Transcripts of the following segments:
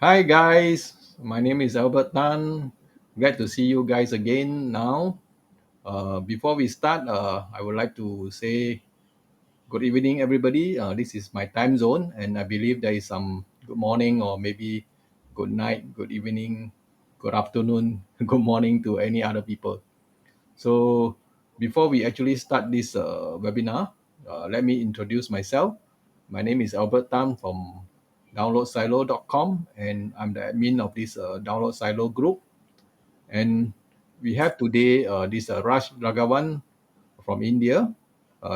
Hi guys, my name is Albert Tan. Glad to see you guys again now. Before we start, I would like to say good evening, everybody. This is my time zone, and I believe there is some good morning or maybe good night, good evening, good afternoon, good morning to any other people. So, before we actually start this webinar, let me introduce myself. My name is Albert Tan from downloadsilo.com, and I'm the admin of this Download Silo group. And we have today this Raj Ragavan from India.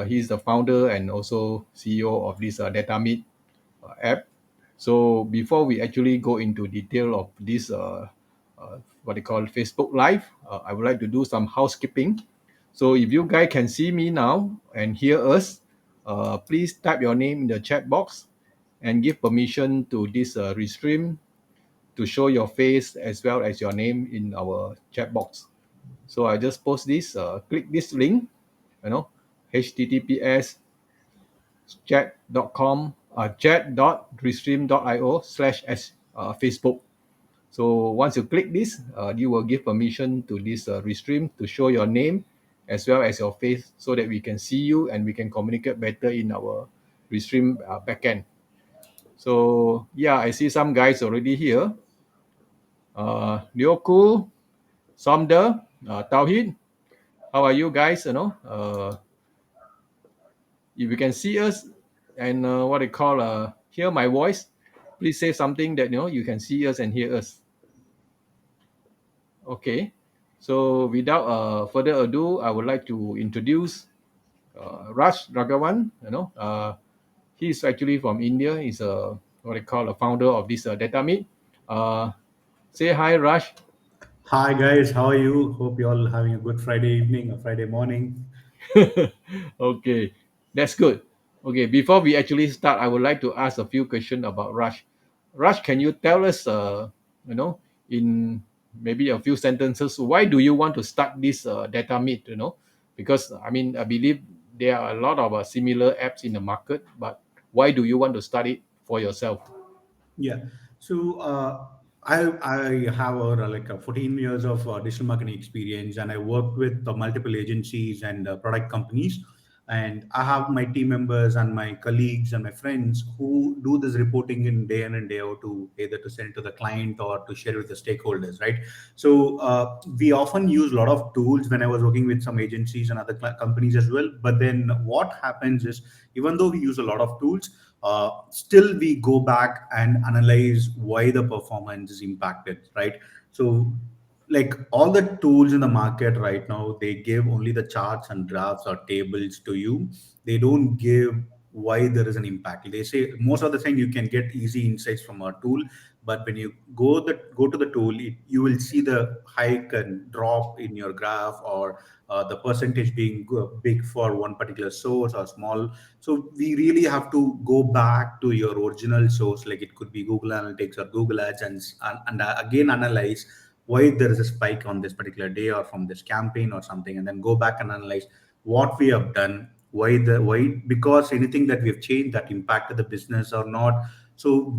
He's the founder and also CEO of this Datamyth app. So before we actually go into detail of this, what they call Facebook Live, I would like to do some housekeeping. So if you guys can see me now and hear us, please type your name in the chat box and give permission to this restream to show your face as well as your name in our chat box. So I just post this, click this link, https chat.com, chat.restream.io/Facebook. So once you click this, you will give permission to this restream to show your name as well as your face so that we can see you and we can communicate better in our restream backend. So yeah, I see some guys already here. Lyoku, Somder, Tauhid, how are you guys? If you can see us and what they call hear my voice, please say something that you can see us and hear us. Okay. So without further ado, I would like to introduce Raj Ragavan. He's actually from India. He's a what they call a founder of this Datamyth. Uh, say hi, Raj. Hi guys, how are you? Hope you all having a good Friday evening or Friday morning. Okay, that's good. Okay, before we actually start, I would like to ask a few questions about Raj. Raj, can you tell us, in maybe a few sentences, why do you want to start this data meet? Because I mean, I believe there are a lot of similar apps in the market, but why do you want to start it for yourself? Yeah. So I have 14 years of digital marketing experience, and I worked with multiple agencies and product companies. And I have my team members and my colleagues and my friends who do this reporting in day in and day out to either to send to the client or to share with the stakeholders, right? So we often use a lot of tools when I was working with some agencies and other companies as well. But then what happens is, even though we use a lot of tools, still we go back and analyze why the performance is impacted, right? So like all the tools in the market right now, they give only the charts and graphs or tables to you. They don't give why there is an impact. They say most of the time you can get easy insights from a tool, but when you go to the tool, you will see the hike and drop in your graph, or the percentage being big for one particular source or small. So we really have to go back to your original source, like it could be Google Analytics or Google Ads, and again analyze why there is a spike on this particular day or from this campaign or something, and then go back and analyze what we have done, why, because anything that we have changed that impacted the business or not. So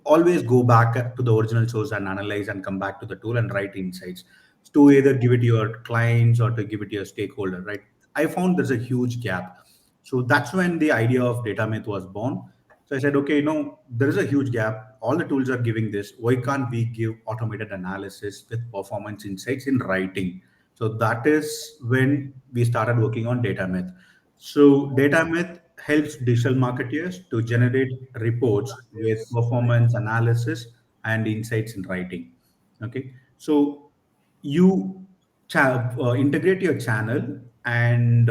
always go back to the original source and analyze and come back to the tool and write insights to either give it to your clients or to give it to your stakeholder, right? I found there's a huge gap. So that's when the idea of Datamyth was born. So I said, okay, there is a huge gap. All the tools are giving this. Why can't we give automated analysis with performance insights in writing? So that is when we started working on Datamyth. So Datamyth helps digital marketers to generate reports with performance analysis and insights in writing. Okay, so you integrate your channel, and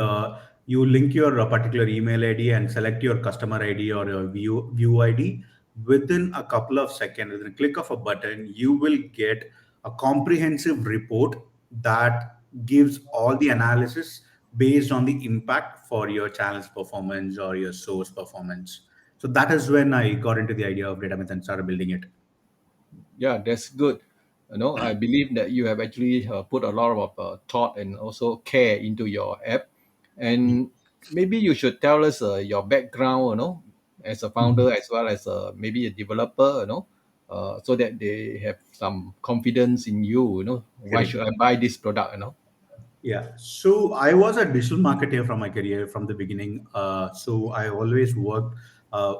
you link your particular email ID and select your customer ID or your view ID. Within a couple of seconds, within a click of a button, you will get a comprehensive report that gives all the analysis based on the impact for your channel's performance or your source performance. So that is when I got into the idea of Datamyth and started building it. Yeah, that's good. I believe that you have actually put a lot of thought and also care into your app. And maybe you should tell us your background, as a founder as well as maybe a developer. so that they have some confidence in you. You know, why Correct. should I buy this product? You know. Yeah. So I was a digital marketer from my career from the beginning. So I always worked uh,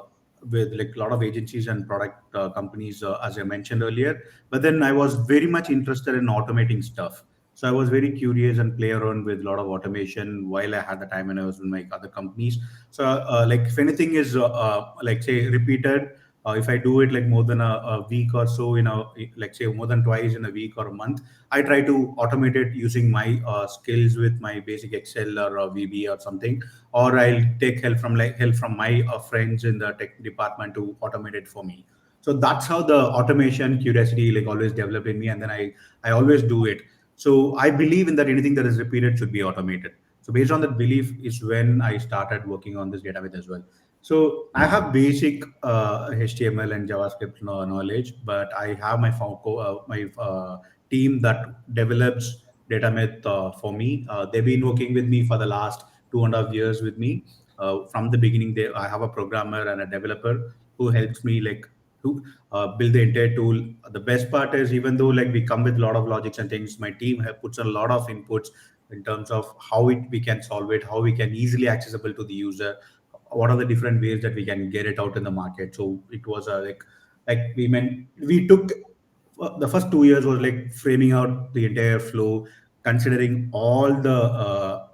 with like a lot of agencies and product companies, as I mentioned earlier. But then I was very much interested in automating stuff. So I was very curious and play around with a lot of automation while I had the time when I was in my other companies. So like if anything is like say repeated, if I do it like more than a week or so, like say more than twice in a week or a month, I try to automate it using my skills with my basic Excel or VB or something, or I'll take help from my friends in the tech department to automate it for me. So that's how the automation curiosity like always developed in me, and then I always do it. So I believe in that anything that is repeated should be automated. So based on that belief is when I started working on this database as well. So I have basic HTML and JavaScript knowledge, but I have my team that develops Datamyth for me. They've been working with me for the last 2.5 years with me. From the beginning, I have a programmer and a developer who helps me like to build the entire tool. The best part is even though like we come with a lot of logics and things, my team puts a lot of inputs in terms of we can solve it, how we can easily accessible to the user, what are the different ways that we can get it out in the market. So it was like we took the first 2 years was like framing out the entire flow, considering all the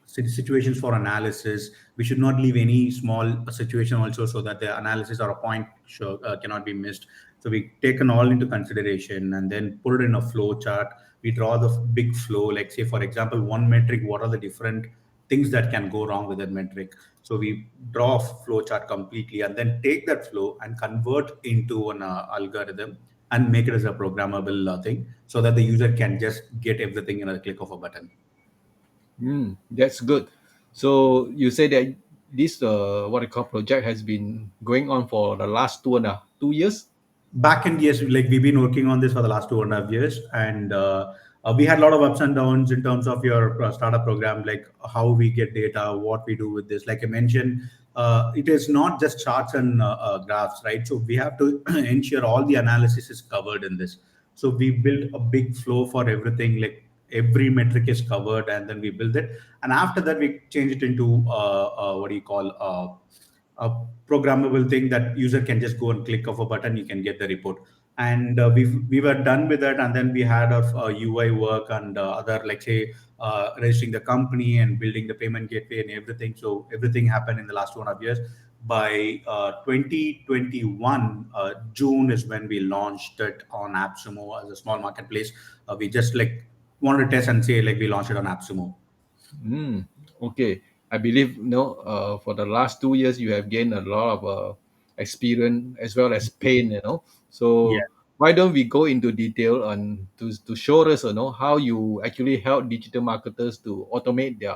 situations for analysis. We should not leave any small situation also, so that the analysis or a point cannot be missed. So we taken all into consideration and then put it in a flow chart. We draw the big flow, like say for example, one metric, what are the different things that can go wrong with that metric. So we draw a flow chart completely and then take that flow and convert into an algorithm and make it as a programmable thing, so that the user can just get everything in a click of a button. That's good. So you say that this what I call project has been going on for the last 2.5 2 years. Back end, yes, like we've been working on this for the last 2.5 years, and we had a lot of ups and downs in terms of your startup program, like how we get data, what we do with this. Like I mentioned, it is not just charts and graphs, right? So we have to ensure all the analysis is covered in this. So we built a big flow for everything, like every metric is covered, and then we build it, and after that we change it into what do you call a programmable thing that user can just go and click of a button, you can get the report. And we were done with that, and then we had our UI work and other like say registering the company and building the payment gateway and everything. So everything happened in the last 2.5 years. By 2021 June is when we launched it on AppSumo as a small marketplace. We just like wanted to test and say like we launched it on AppSumo. Mm, okay. I believe for the last 2 years you have gained a lot of experience as well as pain. So why don't we go into detail on to show us how you actually help digital marketers to automate their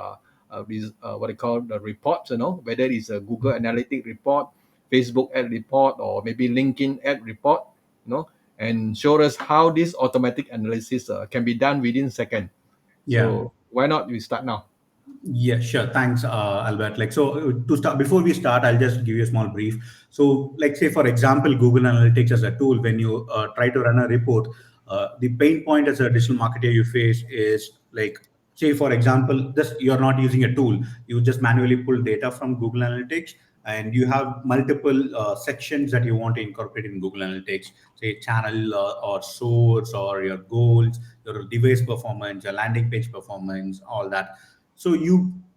what they call the reports. Whether it's a Google Analytic report, Facebook ad report, or maybe LinkedIn ad report. You know, and show us how this automatic analysis can be done within second. Yeah. So why not we start now? Yeah, sure. Thanks, Albert. Like, so to start, before we start, I'll just give you a small brief. So, like, say, for example, Google Analytics as a tool, when you try to run a report, the pain point as a digital marketer you face is like, say, for example, this you're not using a tool, you just manually pull data from Google Analytics, and you have multiple sections that you want to incorporate in Google Analytics, say, channel or source or your goals, your device performance, your landing page performance, all that. So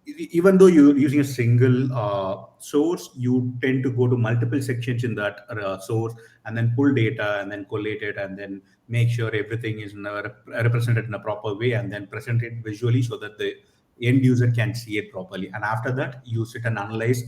even though you're using a single source, you tend to go to multiple sections in that source and then pull data and then collate it and then make sure everything is represented in a proper way and then present it visually so that the end user can see it properly. And after that, you sit and analyze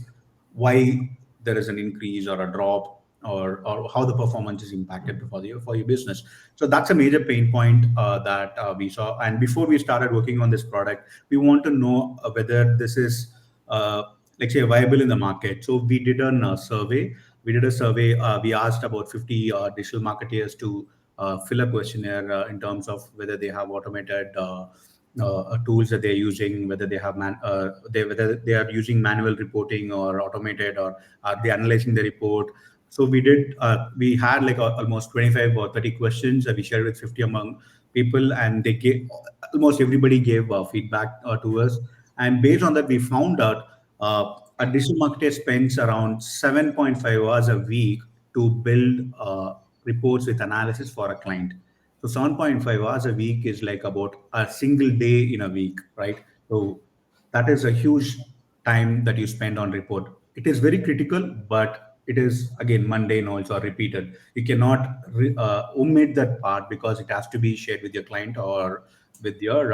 why there is an increase or a drop, or how the performance is impacted for your business. So that's a major pain point that we saw. And before we started working on this product, we want to know whether this is like say viable in the market. So we did a survey. We did a survey. We asked about 50 digital marketeers to fill a questionnaire in terms of whether they have automated tools that they're using, whether whether they are using manual reporting or automated, or are they analyzing the report. So we had like almost 25 or 30 questions that we shared with 50 among people, and they gave almost everybody gave feedback to us. And based on that, we found out a digital marketer spends around 7.5 hours a week to build reports with analysis for a client. So 7.5 hours a week is like about a single day in a week, right? So that is a huge time that you spend on report. It is very critical, but it is again mundane also repeated. You cannot omit that part because it has to be shared with your client or with your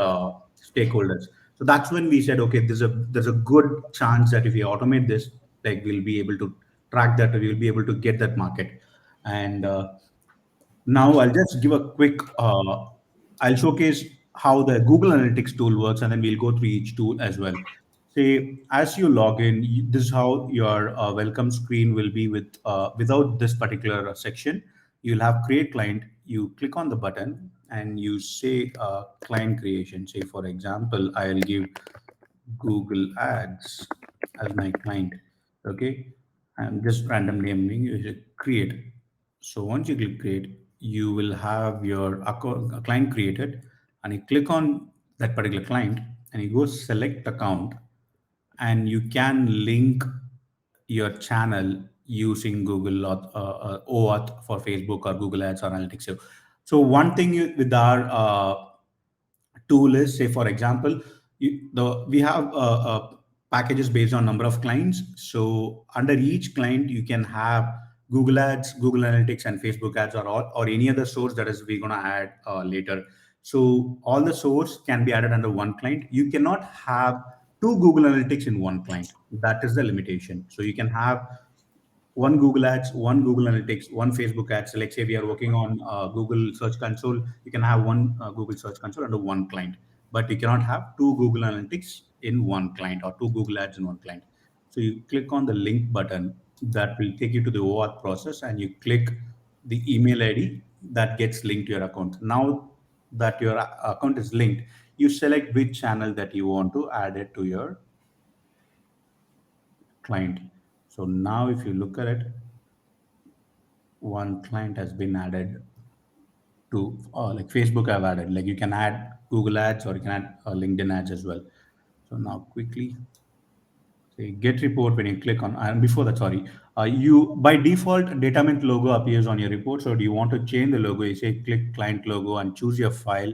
stakeholders. So that's when we said, okay, there's a good chance that if we automate this, like we'll be able to track that, or we'll be able to get that market. And now I'll just give a quick, I'll showcase how the Google Analytics tool works, and then we'll go through each tool as well. Say, as you log in, this is how your welcome screen will be without this particular section. You'll have create client. You click on the button and you say client creation. Say, for example, I'll give Google Ads as my client. Okay, I'm just random naming. You hit create. So once you click create, you will have your account, a client created, and you click on that particular client, and you go select account, and you can link your channel using Google OAuth for Facebook or Google Ads or Analytics. So one thing with our tool is, say for example, we have packages based on number of clients. So under each client you can have Google Ads, Google Analytics, and Facebook Ads, or any other source that is we're going to add later. So all the source can be added under one client. You cannot have two Google Analytics in one client. That is the limitation. So you can have one Google Ads, one Google Analytics, one Facebook Ads. So like say we are working on Google Search Console, you can have one Google Search Console under one client, but you cannot have two Google Analytics in one client or two Google Ads in one client. So you click on the link button that will take you to the OAuth process, and you click the email ID that gets linked to your account. Now that your account is linked, you select which channel that you want to add it to your client. So now if you look at it, one client has been added to like Facebook. I've added, like you can add Google Ads, or you can add LinkedIn ads as well. So now quickly say get report. When you click on, and before that, sorry, you by default Datamyth logo appears on your report. So do you want to change the logo? You say click client logo and choose your file,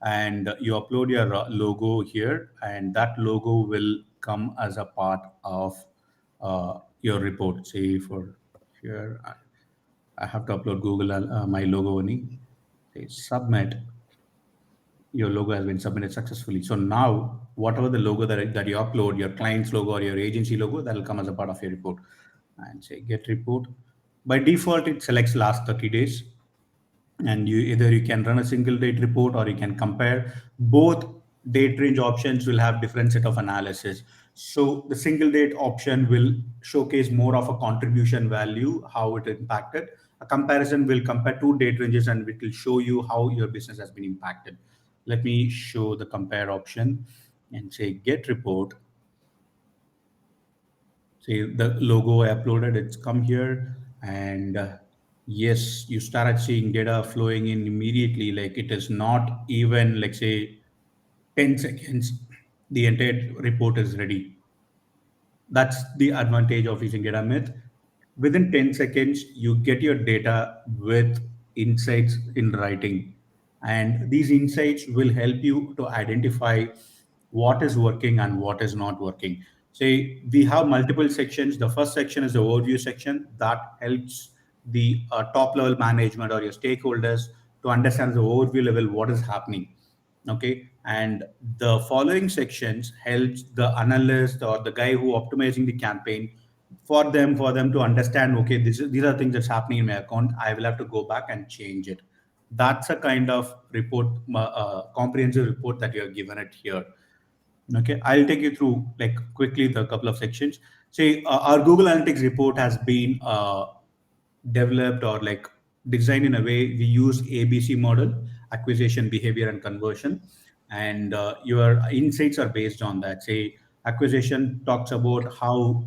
and you upload your logo here, and that logo will come as a part of your report. Say for here, I have to upload Google my logo only. Say submit. Your logo has been submitted successfully. So now, whatever the logo that you upload, your client's logo or your agency logo, that will come as a part of your report. And say get report. By default, it selects last 30 days, and you can run a single date report, or you can compare. Both date range options will have different set of analysis. So the single date option will showcase more of a contribution value, how it impacted. A comparison will compare two date ranges, and it will show you how your business has been impacted. Let me show the compare option and say get report. See the logo I uploaded, it's come here, and yes, you started seeing data flowing in immediately. Like it is not even like say 10 seconds, the entire report is ready. That's the advantage of using Datamyth. Within 10 seconds, you get your data with insights in writing. And these insights will help you to identify what is working and what is not working. Say we have multiple sections. The first section is the overview section that helps the top level management or your stakeholders to understand the overview level what is happening. Okay, and the following sections helps the analyst or the guy who optimizing the campaign, for them to understand, okay, these are things that's happening in my account, I will have to go back and change it. That's a kind of report, comprehensive report that you are given it here. Okay, I'll take you through like quickly the couple of sections. Say our Google Analytics report has been developed or like designed in a way we use ABC model: acquisition, behavior, and conversion. And your insights are based on that. Say acquisition talks about how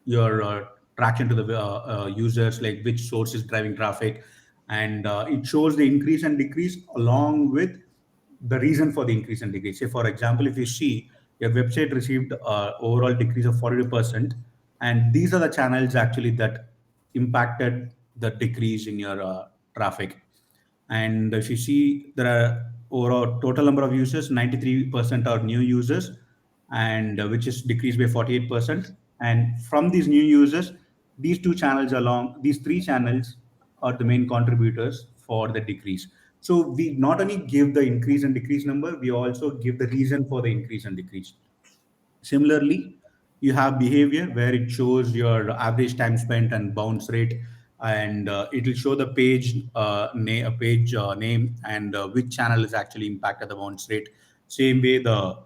your traction to the users, like which source is driving traffic, and it shows the increase and decrease along with the reason for the increase and decrease. Say, for example, if you see your website received overall decrease of 42%, and these are the channels actually that impacted the decrease in your traffic. And if you see, there are overall total number of users, 93% are new users, and which is decreased by 48%. And from these new users, these two channels along, these three channels are the main contributors for the decrease. So we not only give the increase and decrease number, we also give the reason for the increase and decrease. Similarly, you have behavior where it shows your average time spent and bounce rate, and it will show the page name, and which channel is actually impacted the bounce rate. Same way, the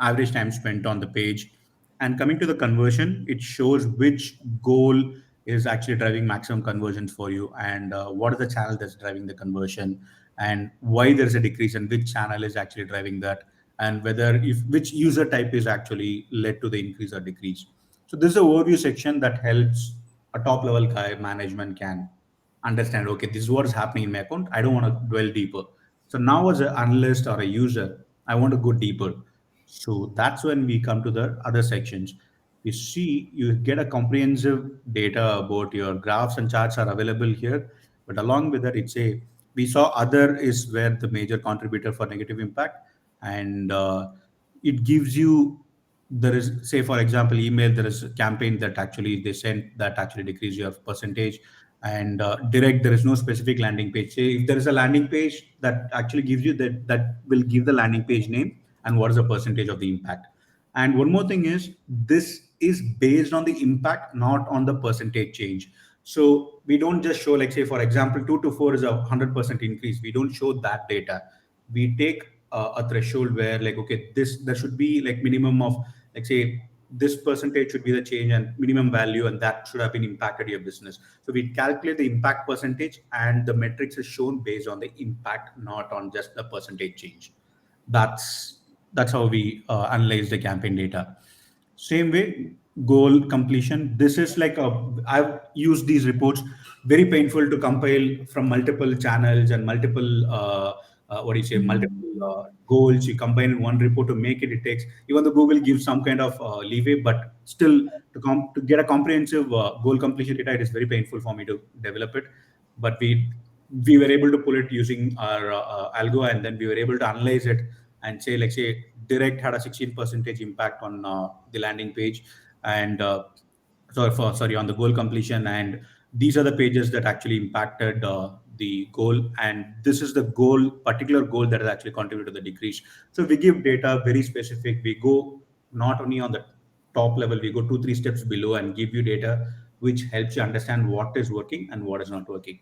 average time spent on the page. And coming to the conversion, it shows which goal is actually driving maximum conversions for you, and what is the channel that's driving the conversion, and why there is a decrease, and which channel is actually driving that, and whether if which user type is actually led to the increase or decrease. So this is a overview section that helps a top level guy management can understand, okay, this is what is happening in my account. I don't want to dwell deeper. So now as an analyst or a user, I want to go deeper. So that's when we come to the other sections. You see, you get a comprehensive data about your graphs and charts are available here. But along with that, it's a we saw other is where the major contributor for negative impact, and it gives you, there is, say for example, email, there is a campaign that actually they sent that actually decrease your percentage. And direct, there is no specific landing page. Say if there is a landing page that actually gives you that will give the landing page name and what is the percentage of the impact. And one more thing is, this is based on the impact, not on the percentage change. So we don't just show, like say for example, 2 to 4 is a 100% increase. We don't show that data. We take a threshold where, like, okay, this there should be like minimum of, like say, this percentage should be the change and minimum value, and that should have been impacted your business. So we calculate the impact percentage, and the metrics is shown based on the impact, not on just the percentage change. That's how we analyze the campaign data. Same way, goal completion. This is like I've used these reports, very painful to compile from multiple channels and multiple what do you say, multiple goals. You combine in one report to make it. It takes, even though Google gives some kind of leeway, but still to get a comprehensive goal completion data, it is very painful for me to develop it. But we were able to pull it using our algo, and then we were able to analyze it and say, like say, direct had a 16 percentage impact on the landing page, and sorry, on the goal completion. And these are the pages that actually impacted the goal, and this is the goal, particular goal, that has actually contributed to the decrease. So we give data very specific. We go not only on the top level, we go 2 3 steps below and give you data which helps you understand what is working and what is not working.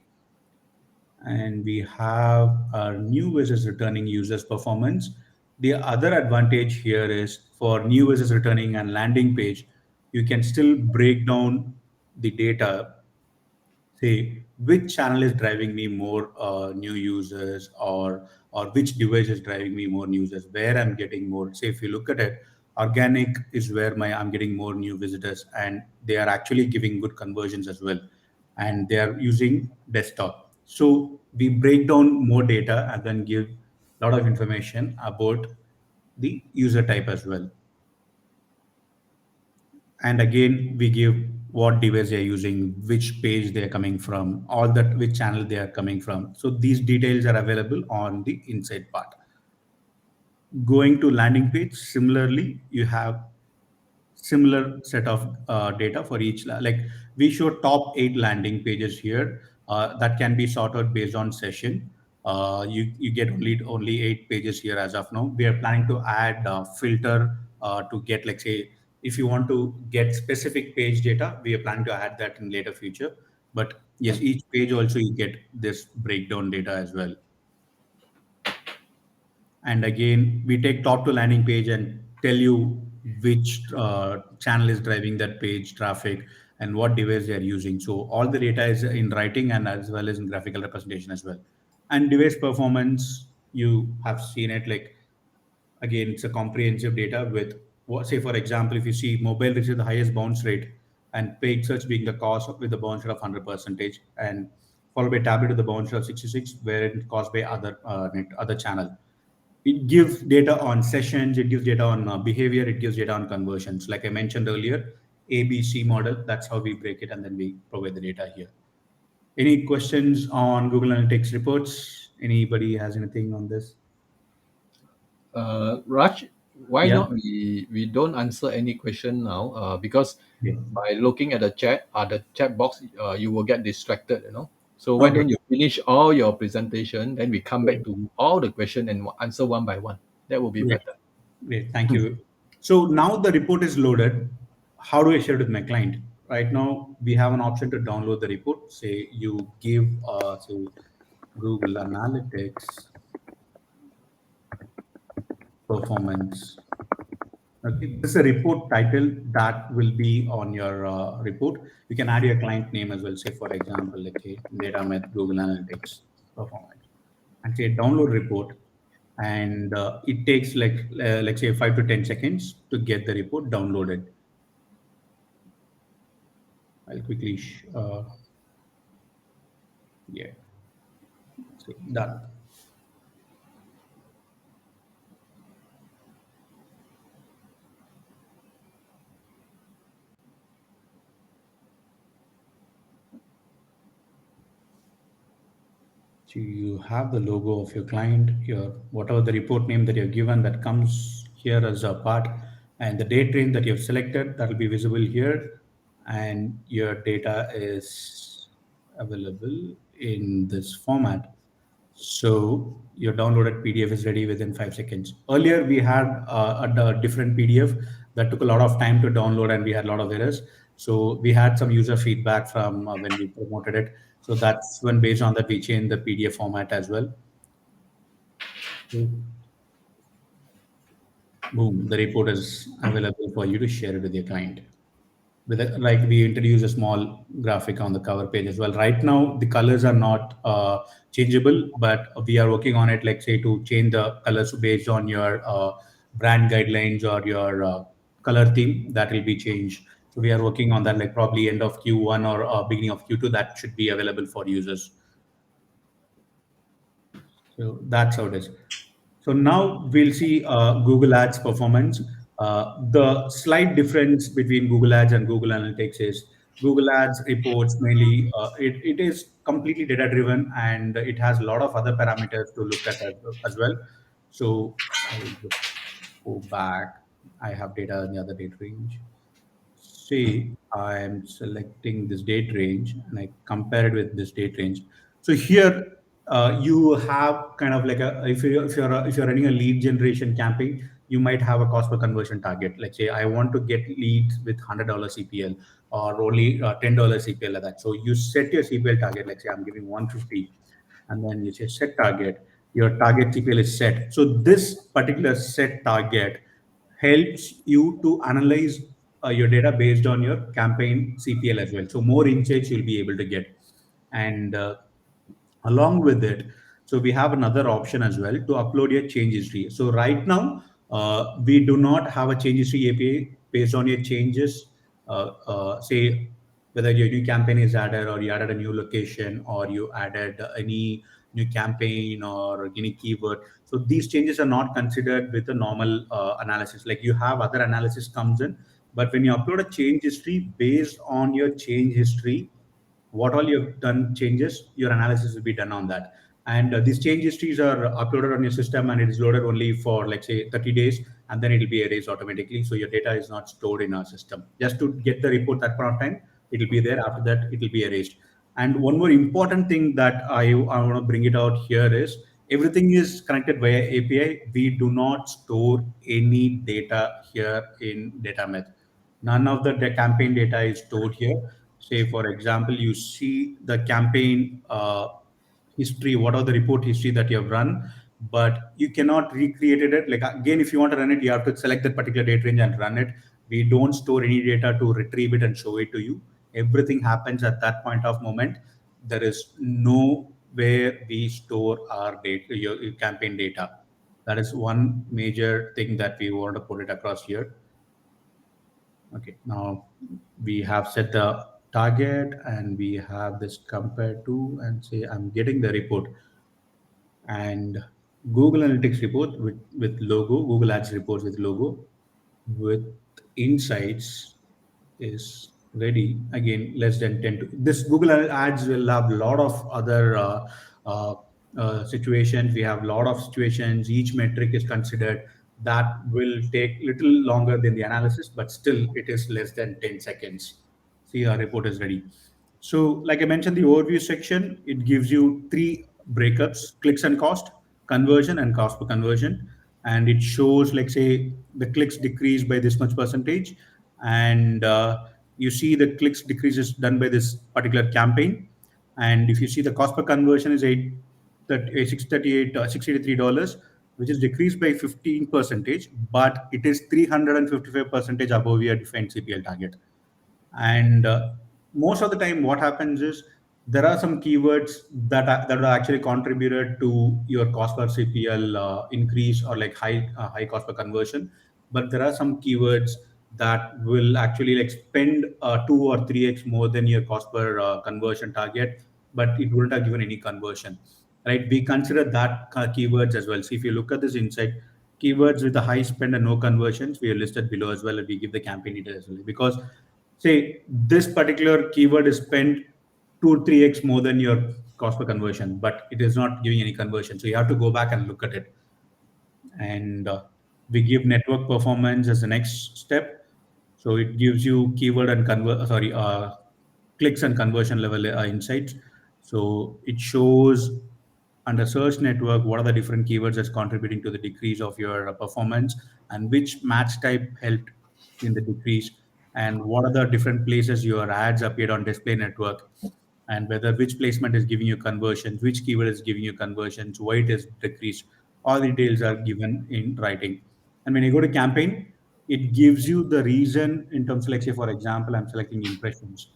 And we have our new versus returning users performance. The other advantage here is, for new versus returning and landing page, you can still break down the data, say which channel is driving me more new users, or which device is driving me more users, where I'm getting more. Say if you look at it, organic is where I'm getting more new visitors, and they are actually giving good conversions as well, and they are using desktop. So we break down more data and then give a lot of information about the user type as well. And again, we give what device they're using, which page they're coming from, all that, which channel they are coming from. So these details are available on the inside part. Going to landing page, similarly, you have similar set of data for each. Like we show top 8 landing pages here that can be sorted based on session. You get only 8 pages here as of now. We are planning to add filter to get, like say, if you want to get specific page data, we are planning to add that in later future. But yes, each page also you get this breakdown data as well. And again, we take top to landing page and tell you which channel is driving that page traffic and what device they are using. So all the data is in writing and as well as in graphical representation as well. And device performance, you have seen it, like again, it's a comprehensive data with Say for example, if you see mobile reaches the highest bounce rate and paid search being the cause with the bounce rate of 100 percentage, and followed by tablet with the bounce rate of 66, where it caused by other channel. It gives data on sessions, it gives data on behavior, it gives data on conversions. Like I mentioned earlier, ABC model, that's how we break it, and then we provide the data here. Any questions on Google Analytics reports? Anybody has anything on this? Raj, why Yeah. not we don't answer any question now? Because Yeah. by looking at the chat box, you will get distracted. So why Okay. don't you finish all your presentation, then we come back Great. to all the question and answer one by one. That will be Great. better. Great. Thank you. So now the report is loaded. How do I share it with my client? Right now, we have an option to download the report. Say you give, say, Google Analytics performance. Okay, this is a report title that will be on your report. You can add your client name as well. Say, for example, like a Datamyth Google Analytics performance, and say download report. And it takes like let's say 5 to 10 seconds to get the report downloaded. I'll quickly, yeah, so done. So you have the logo of your client, your whatever the report name that you've given that comes here as a part, and the date range that you've selected that will be visible here, and your data is available in this format. So your downloaded PDF is ready within 5 seconds. Earlier, we had a different PDF that took a lot of time to download and we had a lot of errors. So we had some user feedback from when we promoted it. So that's when, based on that, we changed the PDF format as well. So, boom, the report is available for you to share it with your client. With it, like we introduce a small graphic on the cover page as well. Right now, the colors are not changeable, but we are working on it. Like say to change the colors based on your brand guidelines or your color theme, that will be changed. So we are working on that. Like probably end of Q1 or beginning of Q2, that should be available for users. So that's how it is. So now we'll see Google Ads performance. The slight difference between Google Ads and Google Analytics is Google Ads reports mainly, it is completely data driven and it has a lot of other parameters to look at as well. So I'll just go back. I have data in the other date range. Say I'm selecting this date range and I compare it with this date range. So here you have kind of like a if you're running a lead generation campaign, you might have a cost per conversion target. Like say I want to get leads with $100 CPL or only $10 CPL like that. So you set your CPL target. Like say I'm giving 150, and then you say set target. Your target CPL is set. So this particular set target helps you to analyze your data based on your campaign CPL as well. So more insights you'll be able to get. And along with it, so we have another option as well to upload your change history. So right now, we do not have a change history API based on your changes. Say whether your new campaign is added or you added a new location or you added any new campaign or any keyword. So these changes are not considered with a normal analysis. Like you have other analysis comes in, but when you upload a change history based on your change history, what all you've done changes, your analysis will be done on that. And these change histories are uploaded on your system and it is loaded only for like say 30 days and then it will be erased automatically. So your data is not stored in our system. Just to get the report that point of time, it will be there. After that, it will be erased. And one more important thing that I want to bring it out here is everything is connected via API. We do not store any data here in Datamyth. None of the campaign data is stored here. Say, for example, you see the campaign history, what are the report history that you have run, but you cannot recreate it. Like again, if you want to run it, you have to select that particular date range and run it. We don't store any data to retrieve it and show it to you. Everything happens at that point of moment. There is no where we store our data, your campaign data. That is one major thing that we want to put it across here. Okay, now we have set the target and we have this compared to and say I'm getting the report and Google Analytics report with logo, Google Ads reports with logo, with insights is ready. Again, less than 10 to this Google Ads will have a lot of other uh, situations. We have a lot of situations. Each metric is considered. That will take little longer than the analysis, but still it is less than 10 seconds. See, our report is ready. So, like I mentioned, the overview section, it gives you three breakups: clicks and cost, conversion, and cost per conversion. And it shows, like, say, the clicks decrease by this much percentage. And you see the clicks decreases done by this particular campaign. And if you see the cost per conversion is $683, which is decreased by 15 percentage, but it is 355 percentage above your defined CPL target. And most of the time what happens is there are some keywords that are actually contributed to your cost per cpl increase or like high cost per conversion, but there are some keywords that will actually like spend 2 or 3x more than your cost per conversion target, but it wouldn't have given any conversion, right? We consider that keywords as well. So if you look at this insight, keywords with a high spend and no conversions, we are listed below as well, and we give the campaign detail as well. Because say this particular keyword is spent 2 3x more than your cost per conversion, but it is not giving any conversion, so you have to go back and look at it. And we give network performance as the next step. So it gives you keyword and clicks and conversion level insights. So it shows under search network what are the different keywords that's contributing to the decrease of your performance, and which match type helped in the decrease, and what are the different places your ads appeared on display network, and whether which placement is giving you conversions, which keyword is giving you conversions, why it is decreased. All the details are given in writing. And when you go to campaign, it gives you the reason in terms of, like, say, for example, I'm selecting impressions.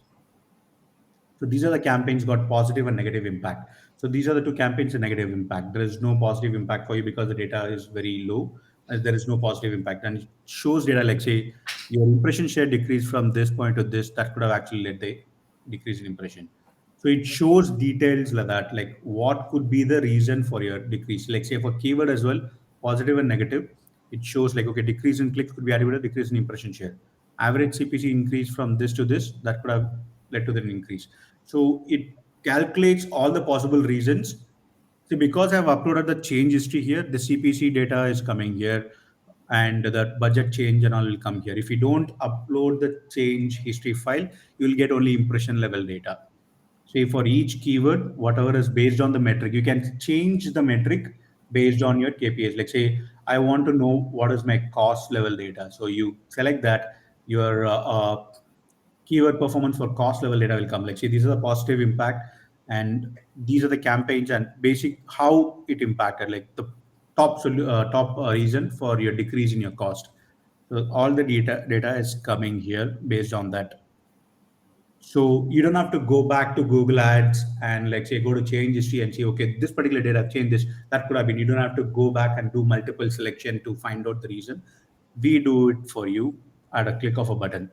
So these are the campaigns got positive and negative impact. So these are the two campaigns and negative impact. There is no positive impact for you because the data is very low. There is no positive impact, and it shows data like, say, your impression share decreased from this point to this. That could have actually led the decrease in impression. So it shows details like that, like what could be the reason for your decrease. Like, say, for keyword as well, positive and negative. It shows like, okay, decrease in clicks could be attributed to decrease in impression share. Average CPC increase from this to this, that could have led to the increase. So it calculates all the possible reasons. See, because I've uploaded the change history here, the CPC data is coming here, and the budget change and all will come here. If you don't upload the change history file, you will get only impression level data. Say for each keyword, whatever is based on the metric, you can change the metric based on your KPIs. Like, say, I want to know what is my cost level data. So you select that, your keyword performance for cost level data will come. Like, say, these are the positive impact, and these are the campaigns and basic how it impacted, like the top reason for your decrease in your cost. So all the data is coming here based on that. So you don't have to go back to Google Ads and, like, say, go to change history and say, okay, this particular data I've changed this. That could have been. You don't have to go back and do multiple selection to find out the reason. We do it for you at a click of a button.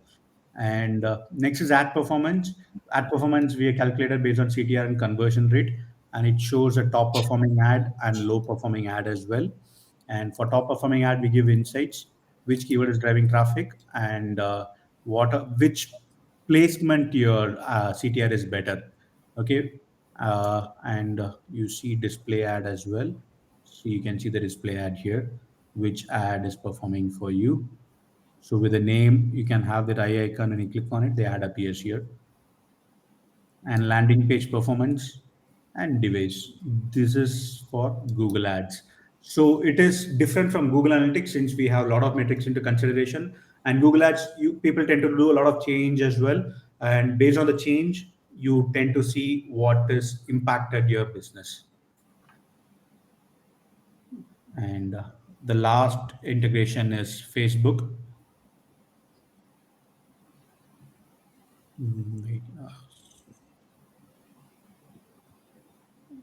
And next is ad performance. Ad performance we are calculated based on CTR and conversion rate, and it shows a top performing ad and low performing ad as well. And for top performing ad, we give insights: which keyword is driving traffic, and which placement your CTR is better. Okay, and you see display ad as well. So you can see the display ad here, which ad is performing for you. So with the name, you can have that eye icon and you click on it, the ad appears here. And landing page performance and device. This is for Google Ads. So it is different from Google Analytics since we have a lot of metrics into consideration. And Google Ads, people tend to do a lot of change as well. And based on the change, you tend to see what is impacted your business. And the last integration is Facebook. Wait,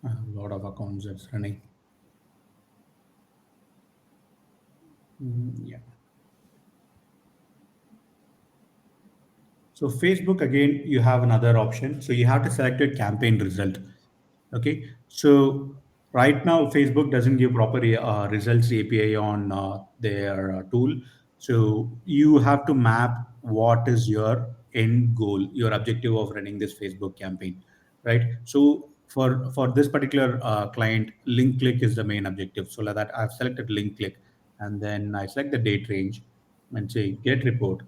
a lot of accounts that's running. Yeah. So Facebook, again, you have another option. So you have to select your campaign result. Okay. So right now, Facebook doesn't give proper results API on their tool. So you have to map what is your end goal, your objective of running this Facebook campaign, right? So for this particular client, link click is the main objective. So like that, I've selected link click, and then I select the date range and say get report.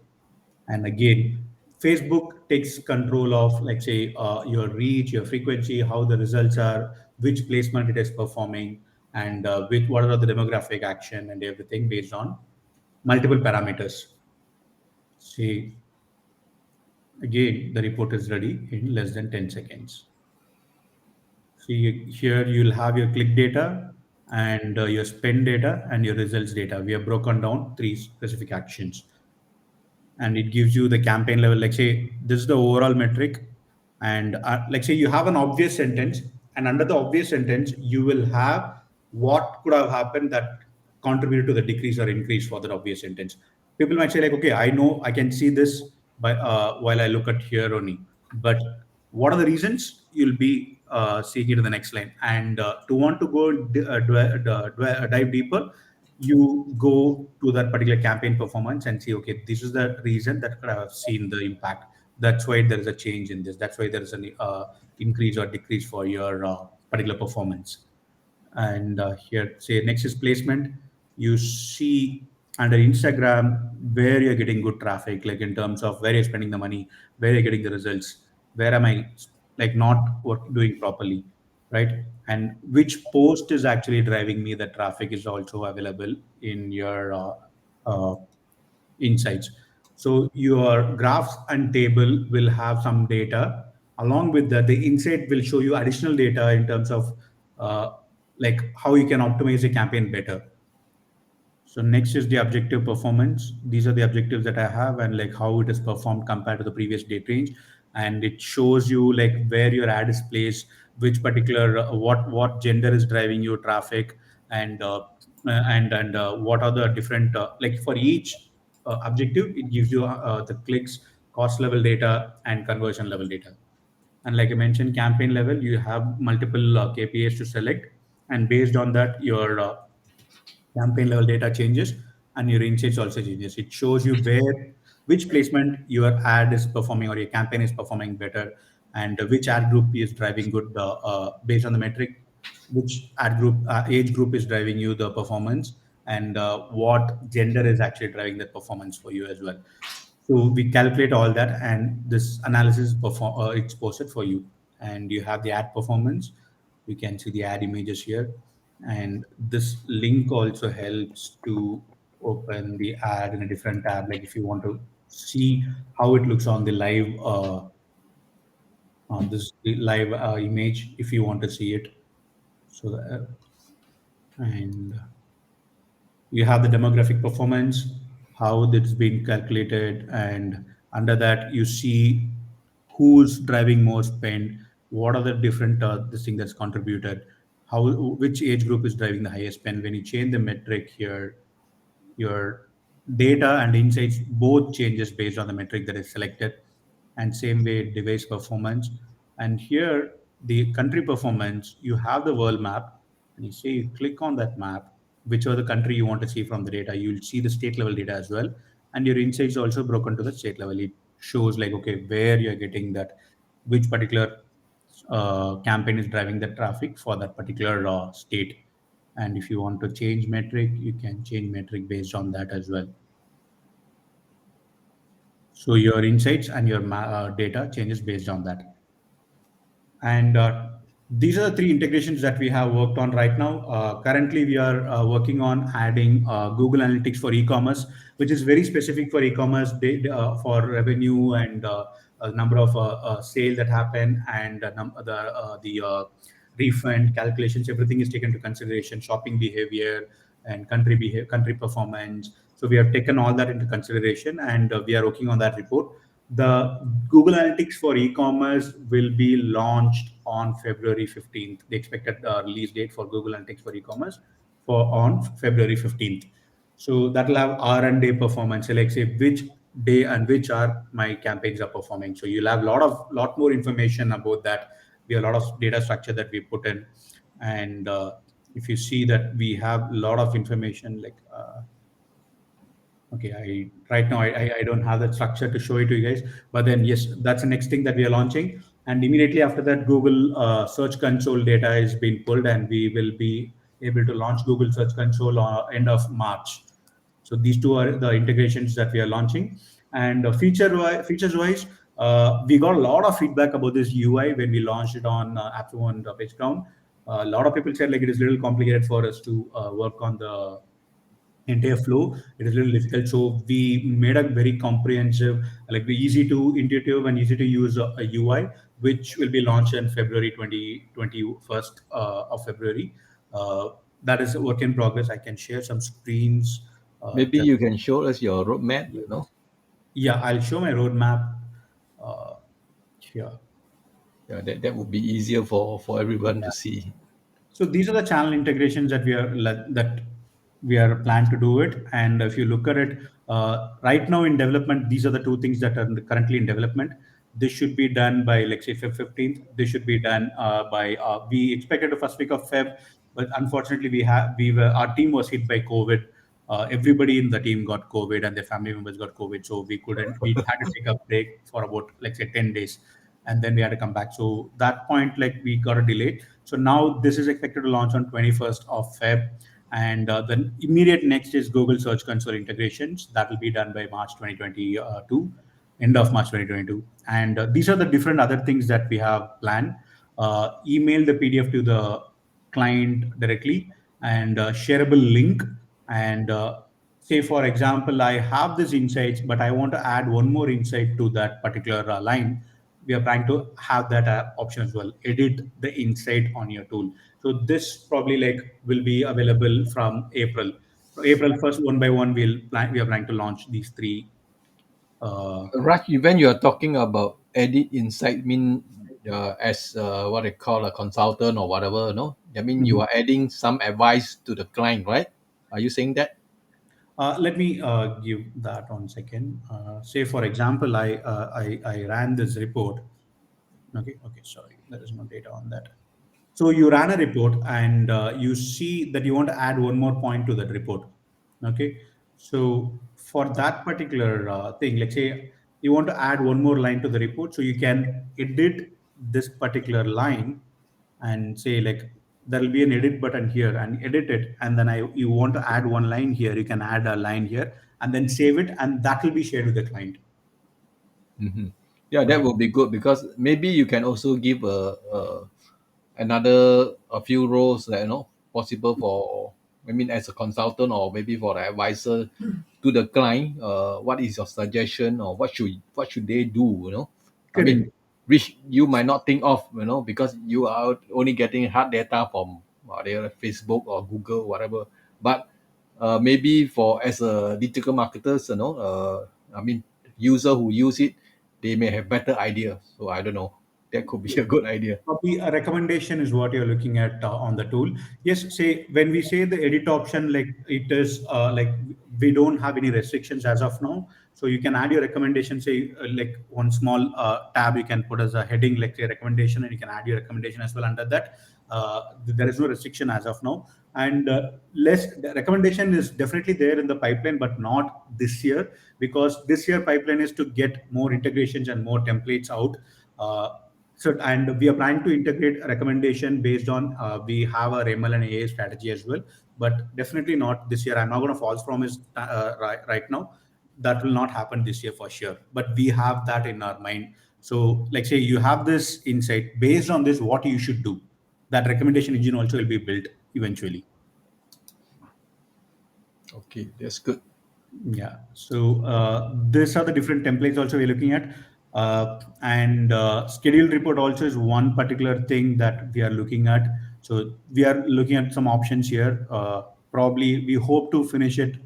And again, Facebook takes control of, like say, your reach, your frequency, how the results are, which placement it is performing, and with what are the demographic action and everything based on multiple parameters. See, again, the report is ready in less than 10 seconds. See, here you'll have your click data and your spend data and your results data. We have broken down three specific actions, and it gives you the campaign level. Like say this is the overall metric, and like say you have an obvious sentence, and under the obvious sentence you will have what could have happened that contributed to the decrease or increase for that obvious sentence. People might say like, okay, I know I can see this by while I look at here only, but what are the reasons, you'll be seeing it in the next line. And to want to go dive deeper, you go to that particular campaign performance and see, okay, this is the reason that could have seen the impact. That's why there is a change in this. That's why there is an increase or decrease for your particular performance. And here, say next is placement. You see under Instagram where you're getting good traffic, like in terms of where you're spending the money, where you're getting the results, where am I like not doing properly, right? And which post is actually driving me the traffic is also available in your uh, insights. So your graphs and table will have some data. Along with that, the insight will show you additional data in terms of uh, like how you can optimize a campaign better. So next is the objective performance. These are the objectives that I have and like how it is performed compared to the previous date range. And it shows you like where your ad is placed, which particular what gender is driving your traffic, and what are the different like for each objective. It gives you the clicks, cost level data, and conversion level data. And like I mentioned, campaign level, you have multiple KPIs to select, and based on that, your campaign level data changes and your insights also changes. It shows you where which placement your ad is performing or your campaign is performing better, and which ad group is driving good based on the metric, which ad group age group is driving you the performance, and what gender is actually driving that performance for you as well. So we calculate all that, and this analysis perform it's posted for you, and you have the ad performance. You can see the ad images here, and this link also helps to open the ad in a different tab. Like if you want to see how it looks on the live on this live image, if you want to see it. So and you have the demographic performance, how that's been calculated, and under that you see who's driving more spend, what are the different this thing that's contributed, how which age group is driving the highest spend. When you change the metric here, your data and insights both changes based on the metric that is selected. And same way device performance, and here the country performance, you have the world map, and you say you click on that map, whichever the country you want to see from the data, you'll see the state level data as well. And your insights also broken to the state level. It shows like, okay, where you're getting that, which particular campaign is driving the traffic for that particular state. And if you want to change metric, you can change metric based on that as well. So your insights and your data changes based on that. And these are the three integrations that we have worked on right now. Currently, we are working on adding Google Analytics for e-commerce, which is very specific for e-commerce for revenue and number of sale that happen, and the refund calculations. Everything is taken into consideration. Shopping behavior and country performance. So we have taken all that into consideration, and we are working on that report. The Google Analytics for e-commerce will be launched on February 15th. The expected release date for Google Analytics for e-commerce for on February 15th. So that will have R&D performance. So like say which day and which are my campaigns are performing. So you'll have lot more information about that. We have a lot of data structure that we put in, and if you see that we have a lot of information like. Okay, I right now I don't have that structure to show it to you guys, but then yes, that's the next thing that we are launching, and immediately after that, Google Search Console data is being pulled, and we will be able to launch Google Search Console end of March. So these two are the integrations that we are launching, and features wise, we got a lot of feedback about this UI when we launched it on Apple and PageGround. A lot of people said like it is a little complicated for us to work on the entire flow. It is a little difficult, so we made a very comprehensive, like very easy to intuitive and easy to use a UI, which will be launched in February 2021st of February. That is a work in progress. I can share some screens. Maybe Just you can show us your roadmap, you know. Yeah, I'll show my roadmap uh, here. Yeah, that would be easier for everyone to see. So these are the channel integrations that we are planned to do it. And if you look at it right now in development, these are the two things that are currently in development. This should be done by, let's say, 15th. This should be done by we expected the first week of Feb, but unfortunately we were our team was hit by COVID. Everybody in the team got COVID and their family members got COVID, so we had to take a break for about, let's say, 10 days, and then we had to come back. So that point, like, we got a delay. So now this is expected to launch on 21st of Feb. And the immediate next is Google Search Console integrations. That will be done by March 2022, end of March 2022. And these are the different other things that we have planned. Email the PDF to the client directly, and shareable link. And say, for example, I have this insights, but I want to add one more insight to that particular line. We are trying to have that option as well. Edit the insight on your tool. So this probably like will be available from April. So April 1st, one by one, we are planning to launch these three. Uh, Raj, when you are talking about edit insight, mean as what they call a consultant or whatever, no? I mean you Mhm. are adding some advice to the client, right? Are you saying that? Let me give that 1 second. Say, for example, I ran this report. Okay, sorry, there is no data on that. So you ran a report, and you see that you want to add one more point to that report. Okay. So for that particular thing, let's say you want to add one more line to the report, so you can edit this particular line and say like there will be an edit button here and edit it. And then you want to add one line here, you can add a line here and then save it, and that will be shared with the client. Hmm. Yeah, that Okay. will be good because maybe you can also give another a few roles that possible for, I mean, as a consultant or maybe for the advisor to the client. What is your suggestion or what should they do? I mean, Correct. which you might not think of, because you are only getting hard data from their Facebook or Google, whatever. But maybe for as a digital marketers, I mean, user who use it, they may have better idea. So I don't know. That could be a good idea. Probably a recommendation is what you're looking at on the tool. Yes, say when we say the edit option, like it is like we don't have any restrictions as of now. So you can add your recommendation, say like one small tab you can put as a heading, like a recommendation, and you can add your recommendation as well under that. There is no restriction as of now. And less the recommendation is definitely there in the pipeline, but not this year, because this year pipeline is to get more integrations and more templates out. So, and we are planning to integrate a recommendation based on we have our ML and AI strategy as well, but definitely not this year. I'm not going to false promise right now. That will not happen this year for sure. But we have that in our mind. So, like say, you have this insight based on this, what you should do. That recommendation engine also will be built eventually. Okay, that's good. Yeah. So these are the different templates also we're looking at. And schedule report also is one particular thing that we are looking at. So we are looking at some options here. Probably we hope to finish it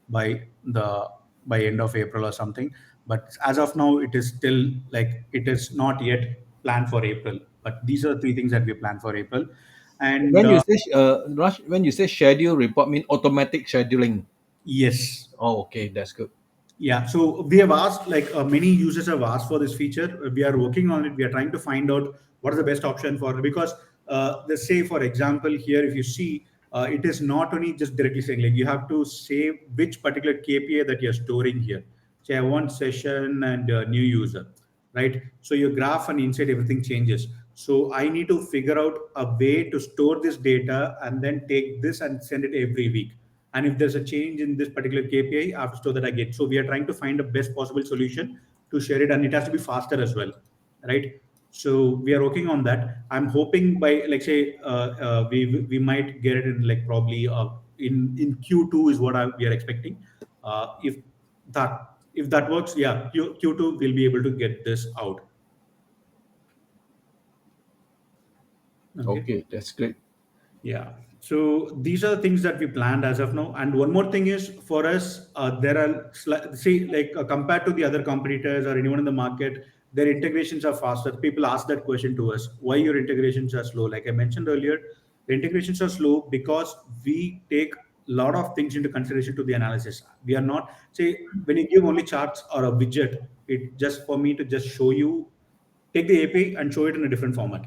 by the by end of April or something. But as of now, it is still like it is not yet planned for April. But these are the three things that we plan for April. And When you say schedule report, mean automatic scheduling. yes. Oh, okay, that's good. Yeah, so we have asked, like many users have asked for this feature. We are working on it. We are trying to find out what is the best option for it. Because let's say, for example, here, if you see, it is not only just directly saying, like, you have to say which particular KPI that you're storing here. Say, I want session and new user, right? So your graph and inside everything changes. So I need to figure out a way to store this data and then take this and send it every week. And if there's a change in this particular KPI, I have to store that again. So we are trying to find the best possible solution to share it, and it has to be faster as well, right? So we are working on that. I'm hoping by, like, say, we might get it in, like, probably in Q2 is what we are expecting. If that if that works, yeah, Q2 will be able to get this out. Okay. Okay, that's great. Yeah. So these are the things that we planned as of now. And one more thing is, for us, there are see, like, compared to the other competitors or anyone in the market, their integrations are faster. People ask that question to us: why your integrations are slow? Like I mentioned earlier, the integrations are slow because we take a lot of things into consideration to the analysis. We are not, say, when you give only charts or a widget, it just for me to just show you, take the API and show it in a different format,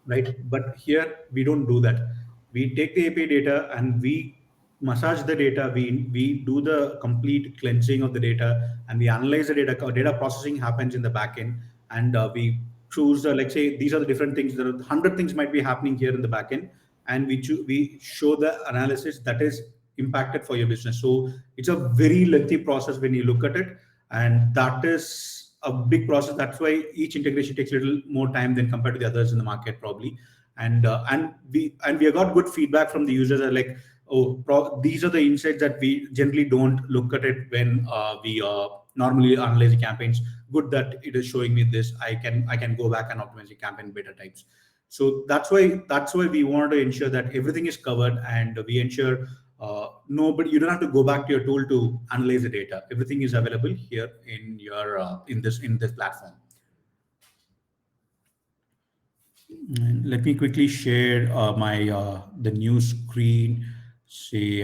right? But here we don't do that. We take the API data and we massage the data. We do the complete cleansing of the data, and we analyze the data. Data processing happens in the backend, and we choose like, say, these are the different things. There are 100 things might be happening here in the backend, and we show the analysis that is impacted for your business. So it's a very lengthy process when you look at it, and that is a big process. That's why each integration takes a little more time than compared to the others in the market, probably. And we have got good feedback from the users, are like, oh, these are the insights that we generally don't look at it when we normally analyze the campaigns. Good that it is showing me this. I can go back and optimize the campaign better types. So that's why we wanted to ensure that everything is covered, and we ensure nobody, you don't have to go back to your tool to analyze the data. Everything is available here in your in this platform. And let me quickly share my the new screen. See,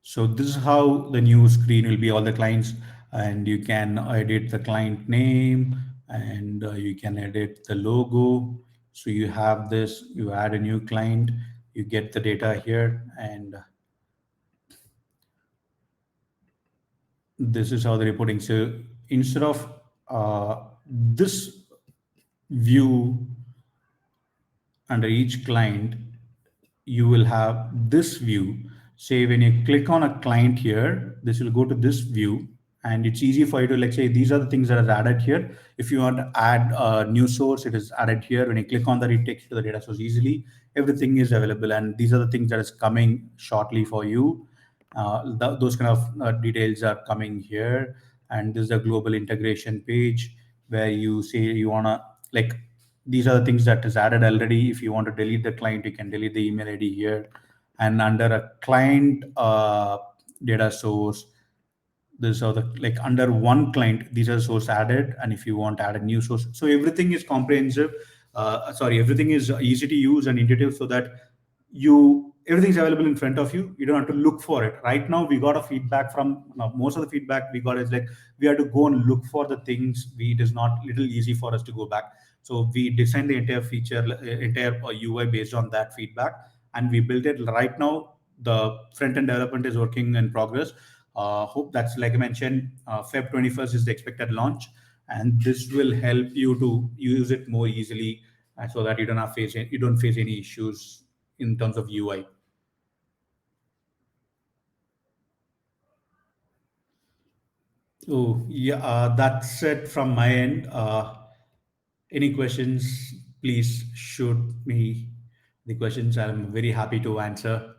so this is how the new screen will be, all the clients, and you can edit the client name, and you can edit the logo. So you have this, you add a new client, you get the data here, and this is how the reporting. So instead of this view under each client, you will have this view. Say when you click on a client here, this will go to this view, and it's easy for you to, like, say, these are the things that are added here. If you want to add a new source, it is added here. When you click on that, it takes you to the data source easily. Everything is available, and these are the things that is coming shortly for you. Those kind of details are coming here, and this is a global integration page where you say you wanna, like, these are the things that is added already. If you want to delete the client, you can delete the email ID here, and under a client data source, this are the, like, under one client, these are source added. And if you want to add a new source, so everything is comprehensive, sorry, everything is easy to use and intuitive, so that you everything's available in front of you. You don't have to look for it. Right now, we got a feedback from, most of the feedback we got is like, we have to go and look for the things. It is not little easy for us to go back. So we designed the entire feature, entire UI based on that feedback, and we built it. Right now, the front end development is working in progress. Hope that's, like I mentioned, Feb 21st is the expected launch, and this will help you to use it more easily, so that you don't face any issues in terms of UI. Oh, yeah, that's it from my end. Any questions, please shoot me the questions. I'm very happy to answer.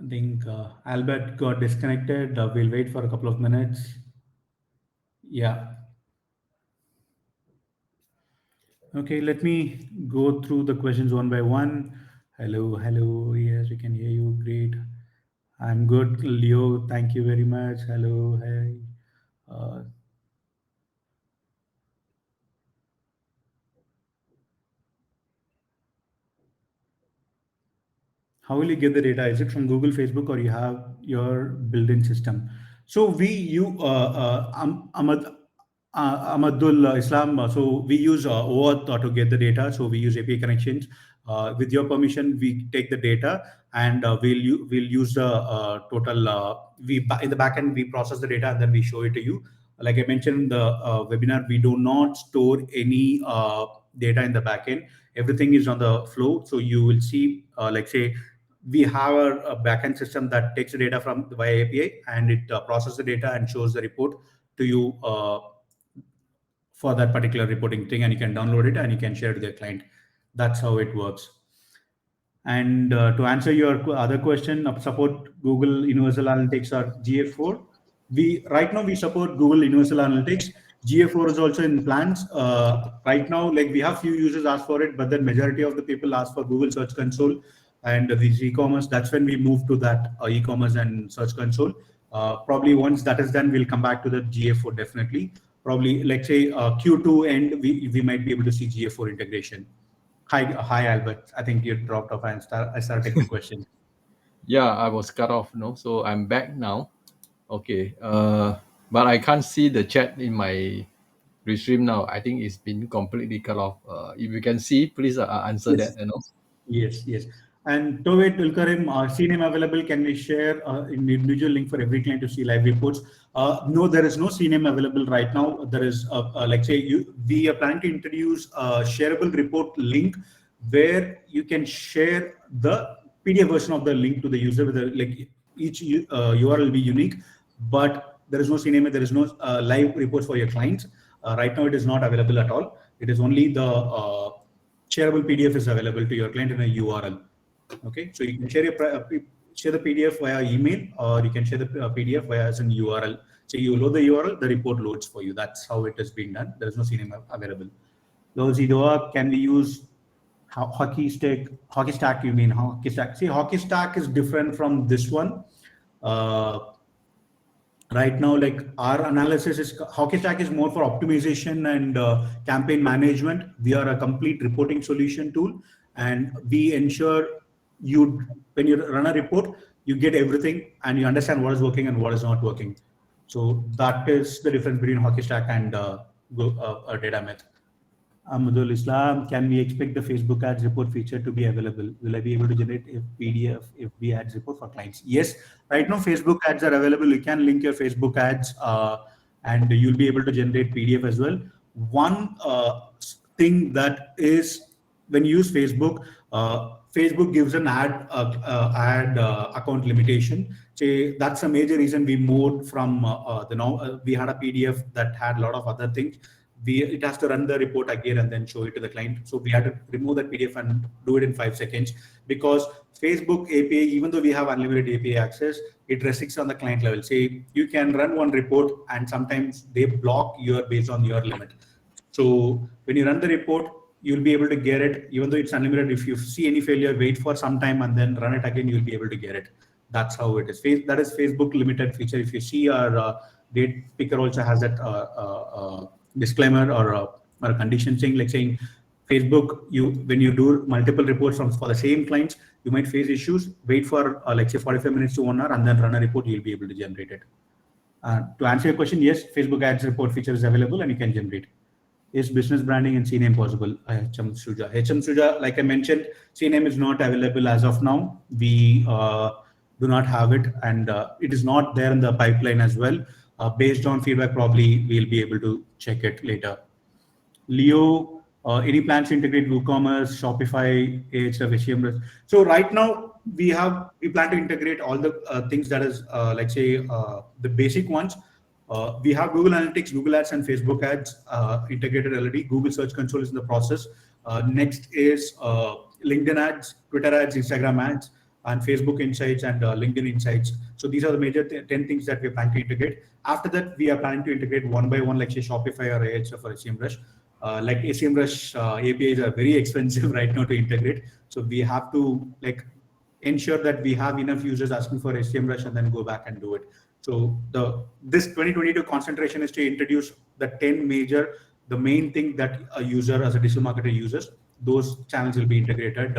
I think Albert got disconnected. We'll wait for a couple of minutes. Yeah. Okay, let me go through the questions one by one. Hello, hello. Yes, we can hear you. Great. I'm good, Leo. Thank you very much. Hello, hey. Uh, how will you get the data? Is it from Google, Facebook, or you have your built-in system? So Ahmadul Islam. So we use OAuth to get the data. So we use API connections. With your permission, we take the data and we'll use the total. In the backend we process the data and then we show it to you. Like I mentioned in the webinar, we do not store any data in the backend. Everything is on the flow. So you will see, like say, we have a backend system that takes the data from via API and it processes the data and shows the report to you for that particular reporting thing, and you can download it and you can share it to the client. That's how it works. And to answer your other question, support Google Universal Analytics or GA4. We right now we support Google Universal Analytics. GA4 is also in plans. Right now, like we have few users ask for it, but then majority of the people ask for Google Search Console and these e-commerce. That's when we move to that e-commerce and Search Console. Probably once that is done, we'll come back to the GA4 definitely. Probably, let's say Q2 end, we might be able to see GA4 integration. Hi, Albert. I think you dropped off and I started taking questions. Yeah, I was cut off, no? So I'm back now. Okay. But I can't see the chat in my restream now. I think it's been completely cut off. If you can see, please answer Yes. that, you know. Yes. And Tove Tulkarim, CNAME available. Can we share an individual link for every client to see live reports? No, there is no CNAME available right now. There is, like say, we are planning to introduce a shareable report link where you can share the PDF version of the link to the user. With like each URL will be unique, but there is no CNAME. There is no live reports for your clients. Right now, it is not available at all. It is only the shareable PDF is available to your client in a URL. Okay, so you can share the PDF via email, or you can share the PDF via as an URL. So you load the URL, the report loads for you. That's how it is being done. There is no CNAME available. Lozi Doa, can we use hockey stick? Hockey stack? You mean hockey stack? See, hockey stack is different from this one. Uh, right now, like our analysis is hockey stack is more for optimization and campaign management. We are a complete reporting solution tool, and we ensure you when you run a report, you get everything and you understand what is working and what is not working. So that is the difference between hockey stack and Datamyth. Ahmadul Islam, can we expect the Facebook ads report feature to be available? Will I be able to generate a PDF FB ads report for clients? Yes, right now Facebook ads are available. You can link your Facebook ads and you'll be able to generate PDF as well. One thing that is when you use Facebook, Facebook gives an ad account limitation. Say that's a major reason we moved from we had a PDF that had a lot of other things. It has to run the report again and then show it to the client. So we had to remove that PDF and do it in 5 seconds because Facebook API, even though we have unlimited API access, it restricts on the client level. Say you can run one report and sometimes they block your based on your limit. So when you run the report, you'll be able to get it, even though it's unlimited. If you see any failure, wait for some time and then run it again, you'll be able to get it. That's how it is. That is Facebook limited feature. If you see our date picker also has that disclaimer or a condition saying like saying Facebook, you when you do multiple reports for the same clients, you might face issues. Wait for like say 45 minutes to 1 hour and then run a report, you'll be able to generate it. To answer your question, yes, Facebook ads report feature is available and you can generate. Is business branding and CNAME possible? HM Suja, like I mentioned, CNAME is not available as of now. We do not have it, and it is not there in the pipeline as well. Based on feedback, probably we'll be able to check it later. Leo, any plans to integrate WooCommerce, Shopify, Ahrefs, HTML? So right now we plan to integrate all the things that is like say the basic ones. We have Google Analytics, Google Ads, and Facebook Ads integrated already. Google Search Console is in the process. Next is LinkedIn ads, Twitter ads, Instagram ads. and Facebook Insights and LinkedIn Insights. So these are the major 10 things that we're planning to integrate. After that, we are planning to integrate one by one, like say Shopify or Ahrefs or SEMrush. Like SEMrush APIs are very expensive right now to integrate. So we have to like ensure that we have enough users asking for SEMrush and then go back and do it. So this 2022 concentration is to introduce the 10 major, the main thing that a user as a digital marketer uses. Those channels will be integrated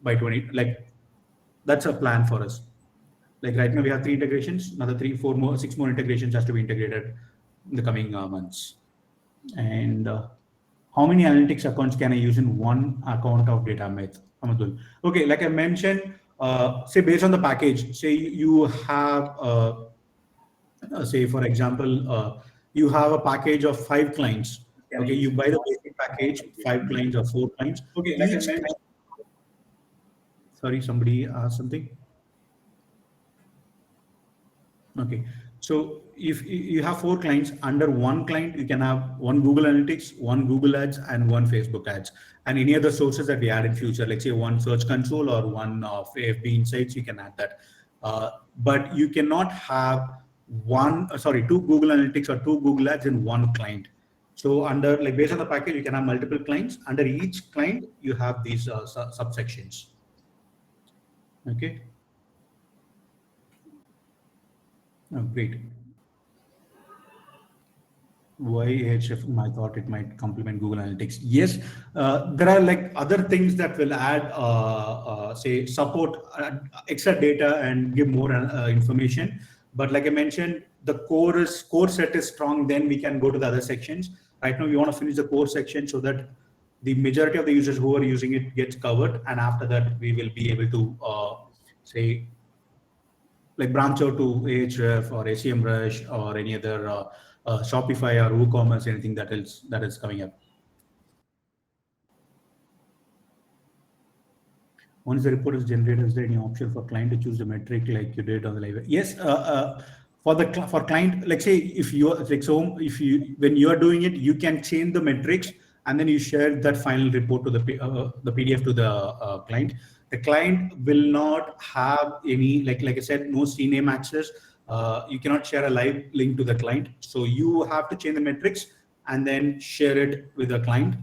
by 20. Like that's a plan for us. Like right now we have 3 integrations, another 3, 4 more, 6 more integrations has to be integrated in the coming months. And how many analytics accounts can I use in one account of Datamyth? Amadul. Okay, like I mentioned, say based on the package, say you have, say for example, you have a package of 5 clients. Okay, you buy the basic package, 5 clients or 4 clients. Okay, like each client, sorry, somebody asked something. Okay. So if you have 4 clients, under one client, you can have one Google Analytics, one Google Ads, and one Facebook Ads, and any other sources that we add in future, like say one Search Console or one FB Insights, you can add that. But you cannot have two Google Analytics or 2 Google Ads in one client. So under like based on the package, you can have multiple clients. Under each client, you have these subsections. Okay. Oh, great. Why Ahrefs? I thought it might complement Google Analytics. Yes, there are like other things that will add, say, support extra data and give more information. But like I mentioned, the core set is strong. Then we can go to the other sections. Right now, we want to finish the core section so that the majority of the users who are using it gets covered, and after that, we will be able to say like branch out to Ahrefs or SEMrush or any other Shopify or WooCommerce, anything that is coming up. Once the report is generated, is there any option for client to choose the metric like you did on the live? Yes, for client, like say if you like so if you when you are doing it, you can change the metrics and then you share that final report to the PDF to the client. The client will not have any like I said, no CNAME access. You cannot share a live link to the client, so you have to change the metrics and then share it with the client.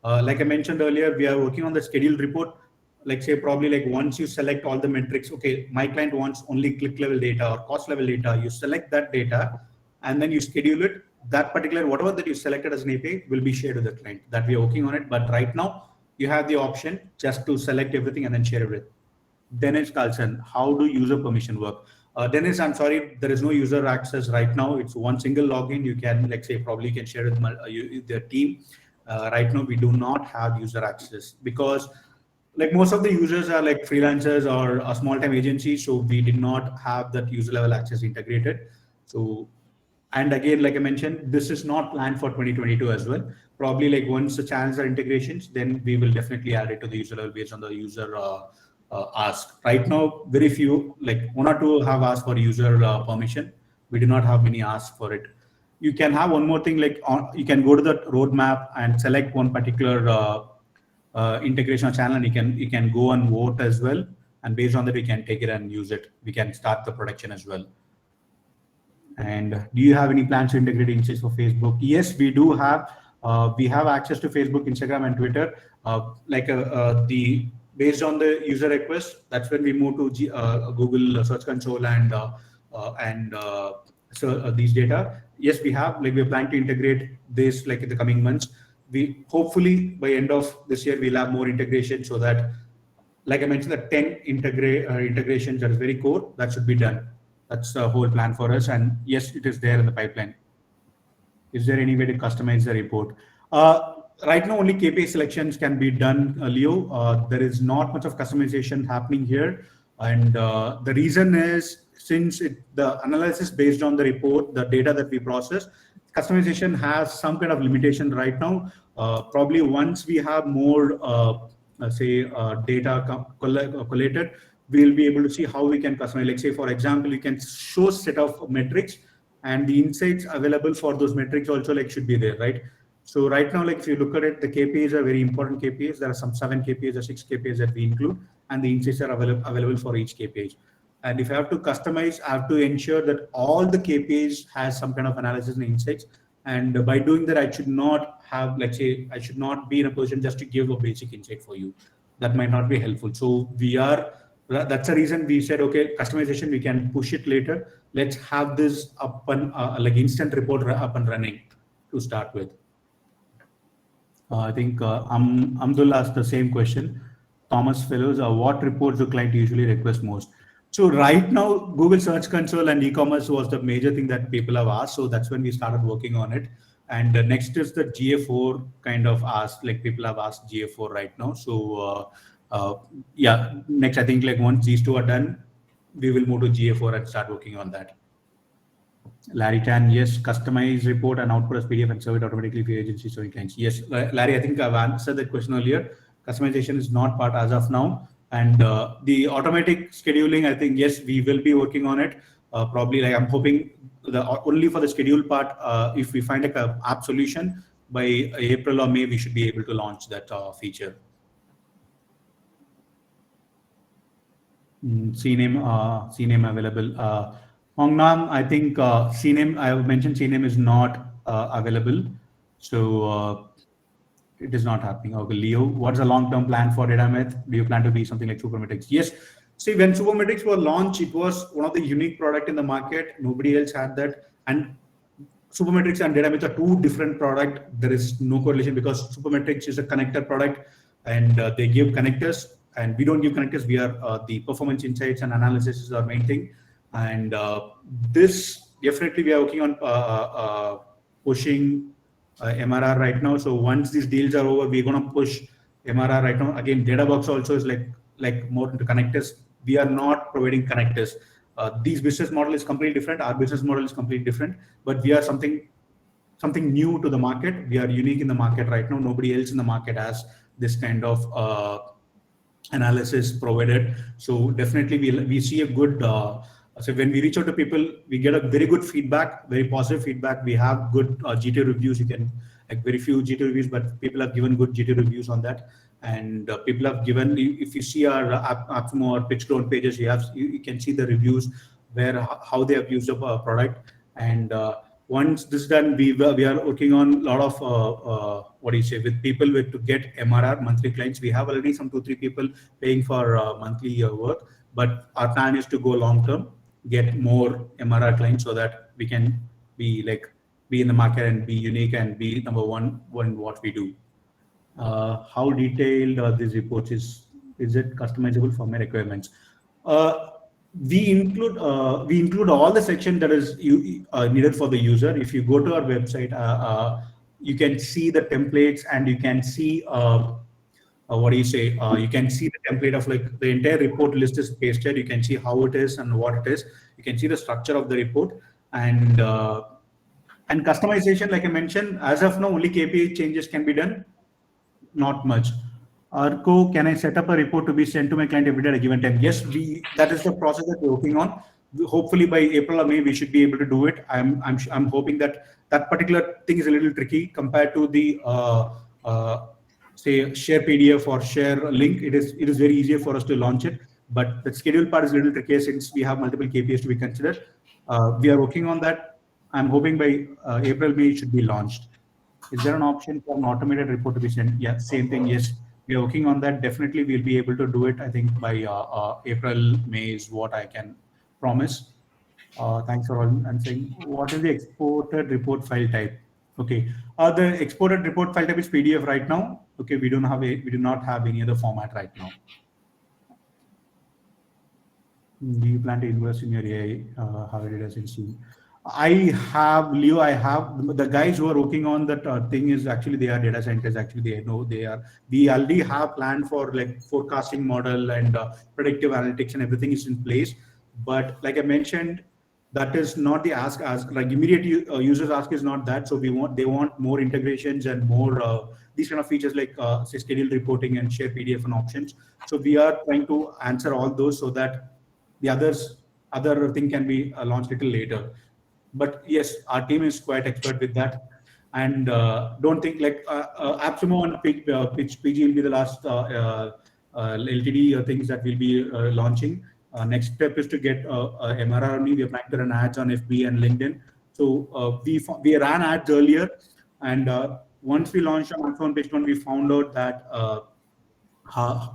Like I mentioned earlier, we are working on the scheduled report. Like say probably like once you select all the metrics, okay, my client wants only click level data or cost level data, you select that data and then you schedule it. That particular whatever that you selected as an API will be shared with the client. That we are working on it, but right now you have the option just to select everything and then share it with. Dennis Carlson, how do user permission work? Dennis, I'm sorry, there is no user access right now. It's one single login. You can, like say, probably can share with the team. Right now, we do not have user access because like most of the users are like freelancers or a small time agency. So we did not have that user level access integrated. So, and again, like I mentioned, this is not planned for 2022 as well. Probably like once the channels are integrations, then we will definitely add it to the user level based on the user ask. Right now, very few, like 1 or 2 have asked for user permission. We do not have many asks for it. You can have one more thing, like you can go to the roadmap and select one particular integration or channel, and you can go and vote as well. And based on that, we can take it and use it. We can start the production as well. And do you have any plans to integrate Insights for Facebook? Yes, we do have. We have access to Facebook, Instagram, and Twitter. The based on the user request, that's when we move to Google Search Console and these data. Yes, we have. Like we're planning to integrate this like in the coming months. We hopefully by end of this year we'll have more integration so that, like I mentioned, the 10 integrations that is very core that should be done. That's the whole plan for us, and yes, it is there in the pipeline. Is there any way to customize the report? Right now, only KPI selections can be done, Leo. There is not much of customization happening here, and the reason is since the analysis based on the report, the data that we process, customization has some kind of limitation right now. Probably once we have more, data collated, we'll be able to see how we can customize. Like say, for example, you can show set of metrics and the insights available for those metrics also like should be there, right? So right now, like if you look at it, the KPIs are very important KPIs. There are some 7 KPIs or 6 KPIs that we include, and the insights are available for each KPI. And if I have to customize, I have to ensure that all the KPIs has some kind of analysis and insights. And by doing that, I should not have, let's say, I should not be in a position just to give a basic insight for you. That might not be helpful. So that's the reason we said, okay, customization, we can push it later. Let's have this up and like instant report up and running to start with. I think Amdul asked the same question. Thomas Fellows, what reports do client usually request most? So right now, Google Search Console and e-commerce was the major thing that people have asked. So that's when we started working on it. And next is the GA4 kind of asked, like people have asked GA4 right now. So yeah, next I think like once these two are done, we will move to GA4 and start working on that. Larry Tan, yes, customize report and output as PDF and serve it automatically for agencies or clients. Yes, Larry, I think I've answered that question earlier. Customization is not part as of now. And the automatic scheduling, I think, yes, we will be working on it. Probably, like I'm hoping only for the schedule part, if we find like a app solution by April or May, we should be able to launch that feature. CNAME available. Hongnam, I think CNAME, I have mentioned CNAME is not available. So it is not happening. Okay, Leo, what's the long-term plan for Datamyth? Do you plan to be something like Supermetrics? Yes. See, when Supermetrics were launched, it was one of the unique product in the market. Nobody else had that. And Supermetrics and Datamyth are two different products. There is no correlation because Supermetrics is a connector product and they give connectors and we don't give connectors. We are the performance insights and analysis is our main thing. And this definitely we are working on pushing MRR right now. So once these deals are over, we're going to push MRR right now. Again, Databox also is like more into connectors. We are not providing connectors. These business model is completely different. Our business model is completely different, but we are something new to the market. We are unique in the market right now. Nobody else in the market has this kind of analysis provided. So definitely we see a good. So when we reach out to people, we get a very good feedback, very positive feedback. We have good GT reviews. You can like very few GT reviews, but people have given good GT reviews on that. And people have given. If you see our AppSumo or PitchClone pages, you can see the reviews where how they have used the product. And once this is done, we are working on a lot of what do you say with people to get MRR monthly clients. We have already some 2-3 people paying for monthly work, but our plan is to go long term, get more MRR clients so that we can be in the market and be unique and be number one in what we do. How detailed this report is it customizable for my requirements? We include all the section that is needed for the user. If you go to our website, you can see the templates and you can see what do you say? You can see the template of like the entire report list is pasted. You can see how it is and what it is. You can see the structure of the report and customization. Like I mentioned, as of now, only KPI changes can be done. Not much. Arco, can I set up a report to be sent to my client every day at a given time? Yes, that is the process that we're working on. Hopefully by April or May, we should be able to do it. I'm hoping that particular thing is a little tricky compared to the say share PDF or share link. It is very easier for us to launch it, but the schedule part is a little tricky since we have multiple KPIs to be considered. We are working on that. I'm hoping by April, May, it should be launched. Is there an option for an automated report to be sent? Yeah, same thing. Yes, we are working on that. Definitely, we'll be able to do it. I think by April, May is what I can promise. Thanks for all answering. What is the exported report file type? Okay, the exported report file type is PDF right now. Okay, we do not have any other format right now. Do you plan to invest in your AI? How it is in Steam? I have Leo. I have the guys who are working on that thing is actually they are data scientists. Actually, they know they are. We already have planned for like forecasting model and predictive analytics and everything is in place. But like I mentioned, that is not the ask as like immediate users ask is not that. So they want more integrations and more these kind of features like say scheduled reporting and share PDF and options. So we are trying to answer all those so that the other thing can be launched a little later. But yes, our team is quite expert with that. and don't think like Absumo and PG will be the last LTD things that we'll be launching. Next step is to get MRR only. We are planning to run ads on FB and LinkedIn. So we ran ads earlier, and once we launched on iPhone page one, we found out that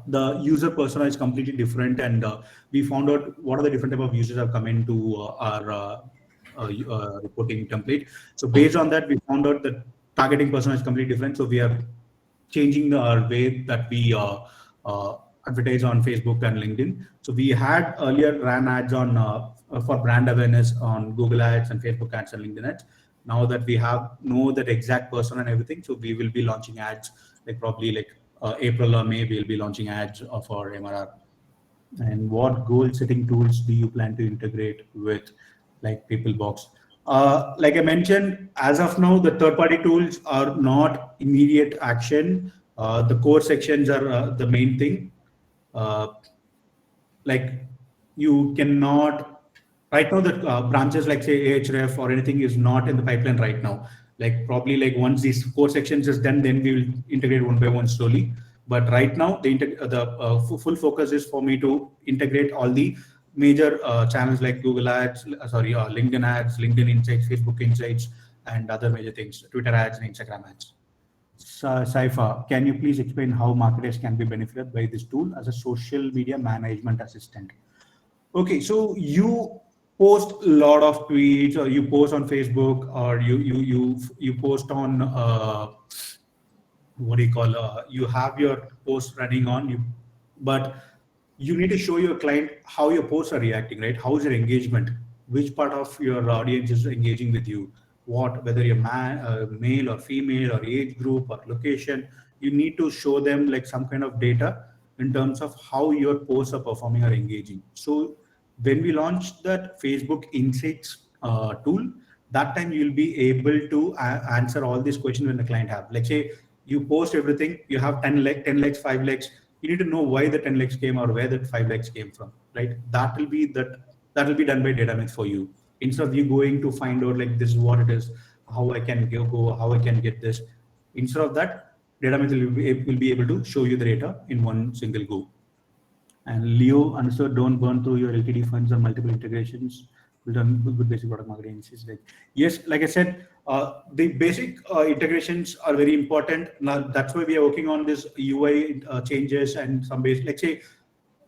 the user persona is completely different, and we found out what are the different type of users have come into our reporting template. So based on that, we found out that targeting persona is completely different. So we are changing our way that we uh, advertise on Facebook and LinkedIn. So we had earlier ran ads on for brand awareness on Google Ads and Facebook Ads and LinkedIn Ads. Now that we have know that exact person and everything, so we will be launching ads like probably like April or May. We'll be launching ads for MRR. And what goal setting tools do you plan to integrate with like PeopleBox? Like I mentioned, as of now, the third party tools are not immediate action. The core sections are the main thing. Uh, like you cannot right now the branches like say ahref or anything is not in the pipeline right now. Like probably like once these core sections is done, then we will integrate one by one slowly. But right now the full focus is for me to integrate all the major channels like Google ads, LinkedIn ads, LinkedIn insights, Facebook insights, and other major things, Twitter ads and Instagram ads. Saifa, can you please explain how marketers can be benefited by this tool as a social media management assistant? Okay, so you post a lot of tweets, or you post on Facebook, or you post on what do you call you have your post running on you, but you need to show your client how your posts are reacting, right? How is your engagement, which part of your audience is engaging with you, what whether you're male or female or age group or location. You need to show them like some kind of data in terms of how your posts are performing or engaging. So when we launched that Facebook insights tool, that time you'll be able to answer all these questions when the client have, like say you post everything, you have 10 legs, 5 legs. You need to know why the 10 legs came or where that 5 legs came from, right? That will be done by Datamyth for you. Instead of you going to find out like this is what it is, how I can go, how I can get this. Instead of that, Datamyth will be able to show you the data in one single go. And Leo understood, don't burn through your LTD funds on multiple integrations. We've done good basic product marketing. It's like, yes, like I said, the basic integrations are very important. Now, that's why we are working on this UI changes and some basic, like say,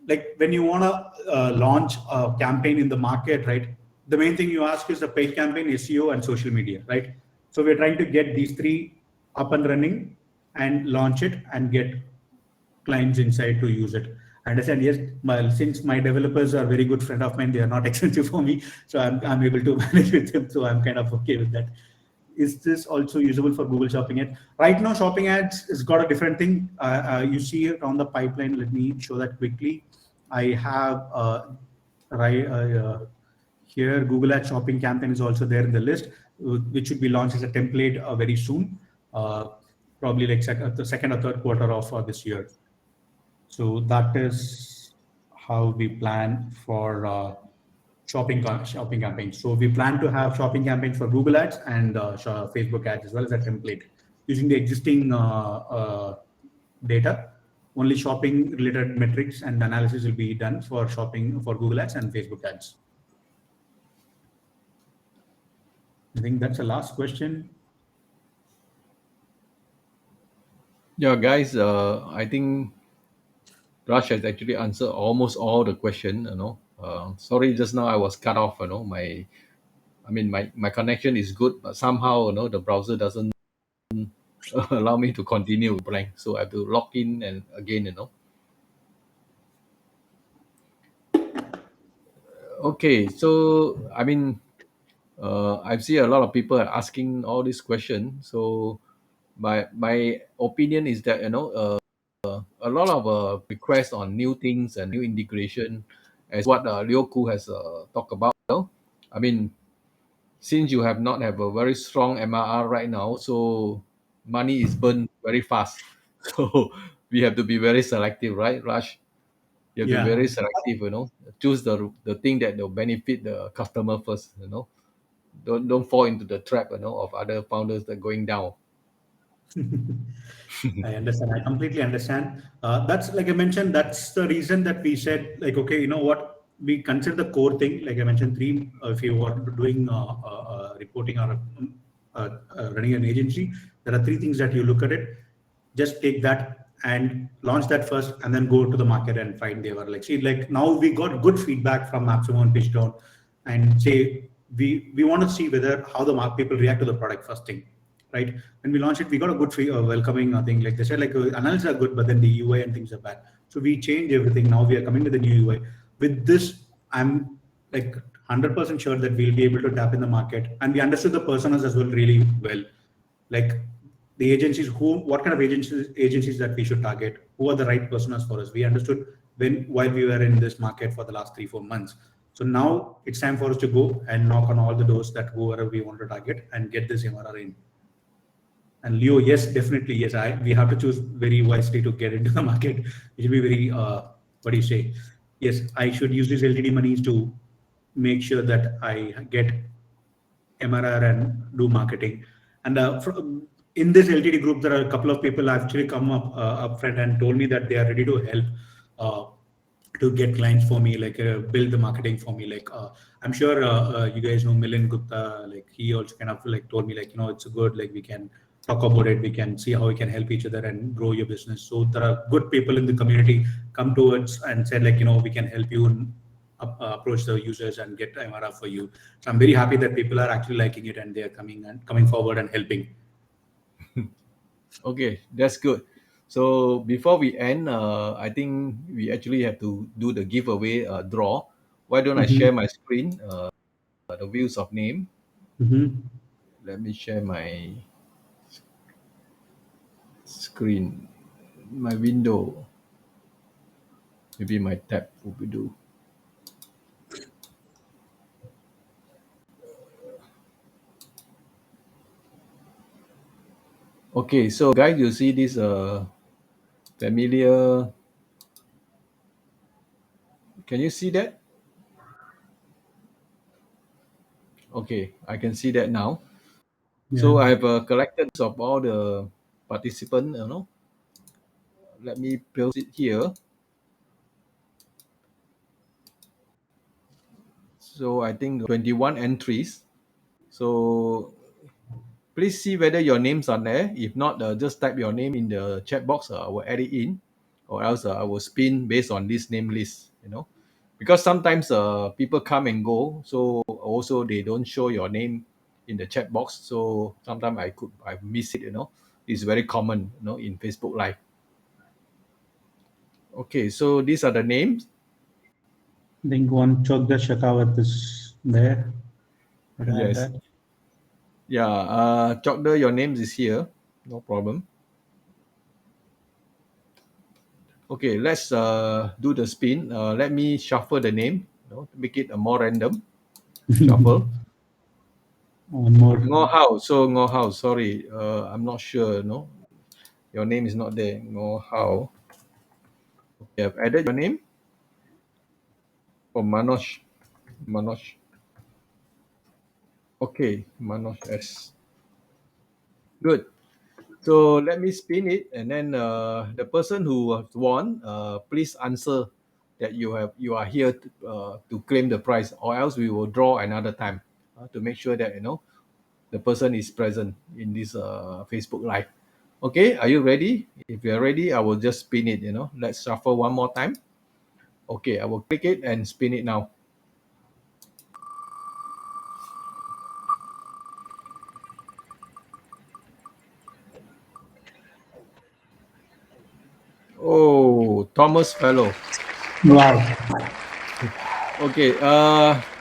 like when you want to launch a campaign in the market, right? The main thing you ask is the paid campaign, SEO, and social media, right? So we're trying to get these three up and running and launch it and get clients inside to use it. I understand, yes, since my developers are very good friend of mine, they are not expensive for me, so I'm able to manage with them. So I'm kind of okay with that. Is this also usable for Google Shopping Ads? Right now, Shopping Ads has got a different thing. You see it on the pipeline. Let me show that quickly. I have right here Google Ads Shopping campaign is also there in the list, which should be launched as a template very soon, uh, probably like the second or third quarter of this year. So that is how we plan for shopping campaigns. So we plan to have shopping campaigns for Google Ads and Facebook Ads as well as a template using the existing data. Only shopping related metrics and analysis will be done for shopping for Google Ads and Facebook Ads. I think that's the last question. Yeah, guys. I think Raj has actually answered almost all the question. Sorry, just now I was cut off. My connection is good, but somehow the browser doesn't allow me to continue blank, so I have to log in and again. Okay, so I've seen a lot of people are asking all these questions. So my opinion is that a lot of requests on new things and new integration, as what Liu Ku has talked about. I mean, since you have not have a very strong MRR right now, so money is burned very fast. So we have to be very selective, right, Raj? You have to be Yeah. very selective. Choose the thing that will benefit the customer first. don't fall into the trap, of other founders that going down. I understand. I completely understand. That's like I mentioned. That's the reason that we said, like, okay, you know what? We consider the core thing. Like I mentioned, three. If you are doing reporting or running an agency, there are three things that you look at it. Just take that and launch that first, and then go to the market and find they were like, see, like now we got good feedback from Maximo and Pitchdown, and say we want to see whether how the people react to the product first thing, right? When we launched it, we got a good welcoming thing. Like they said, like analysis are good, but then the UI and things are bad. So we changed everything. Now we are coming with the new UI. With this, I'm like 100% sure that we'll be able to tap in the market, and we understood the personas as well really well. Like the agencies, what kind of agencies that we should target, who are the right personas for us. We understood when while we were in this market for the last 3-4 months. So now it's time for us to go and knock on all the doors that whoever we want to target and get this MRR in. And Leo, yes, definitely, yes. We have to choose very wisely to get into the market. It should be very, what do you say? Yes, I should use these LTD monies to make sure that I get MRR and do marketing. And in this LTD group, there are a couple of people actually come up front and told me that they are ready to help to get clients for me, like build the marketing for me. Like I'm sure you guys know Milind Gupta. Like he also kind of like told me like, you know, it's good. Like we can talk about it. We can see how we can help each other and grow your business. So there are good people in the community come towards and said like, you know, we can help you approach the users and get MRR for you. So I'm very happy that people are actually liking it and they are coming forward and helping. Okay, that's good. So before we end, I think we actually have to do the giveaway draw. Why don't I Mm-hmm. share my screen? The views of name. Mm-hmm. Let me share my screen, my window. Maybe my tab will be do. Okay, so guys, you see this familiar. Can you see that? Okay, I can see that now. Yeah. So I have collected of all the participants. Let me post it here. So I think 21 entries. So please see whether your names are there. If not, just type your name in the chat box. I will add it in, or else I will spin based on this name list. Because sometimes people come and go, so also they don't show your name in the chat box. So sometimes I miss it. It's very common. In Facebook Live. Okay, so these are the names. I think one Chogda Shakawat is there. I can add Yes. that. Yeah. Chokder, your name is here. No problem. Okay, let's do the spin. Let me shuffle the name, to make it a more random. Shuffle. One more. Ngo Hao. So Ngo Hao, sorry. I'm not sure, Your name is not there. Ngo Hao. Okay, I've added your name. For Manoj. Manoj. Okay, Manoj S. Good. So let me spin it, and then the person who has won, please answer that you are here to claim the prize, or else we will draw another time to make sure that the person is present in this Facebook Live. Okay, are you ready? If you are ready, I will just spin it. Let's shuffle one more time. Okay, I will click it and spin it now. Oh, Thomas Fellow. Wow. Okay,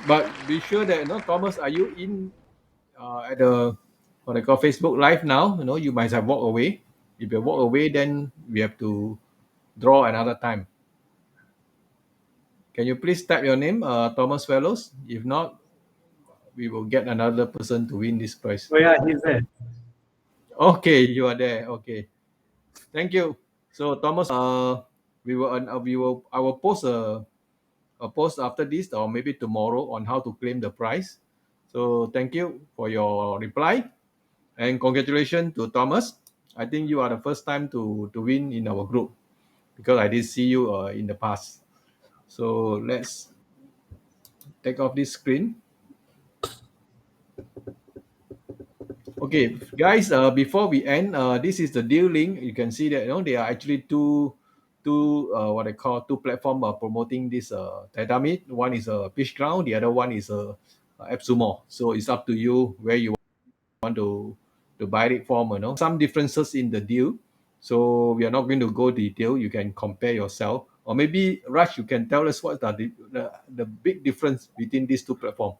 but be sure that Thomas, are you in at the what I call Facebook Live now? You might have walked away. If you walk away, then we have to draw another time. Can you please type your name, Thomas Fellows? If not, we will get another person to win this prize. Oh yeah, he's there. Okay, you are there. Okay, thank you. So Thomas, I will post a post after this or maybe tomorrow on how to claim the prize. So thank you for your reply, and congratulations to Thomas. I think you are the first time to win in our group because I did see you in the past. So let's take off this screen. Okay, guys. Before we end, this is the deal link. You can see that there are actually two what I call two platform promoting this Datamyth. One is a Pitch Ground, the other one is a AppSumo. So it's up to you where you want to buy it from. Some differences in the deal. So we are not going to go detail. You can compare yourself, or maybe Raj, you can tell us what are the big difference between these two platforms.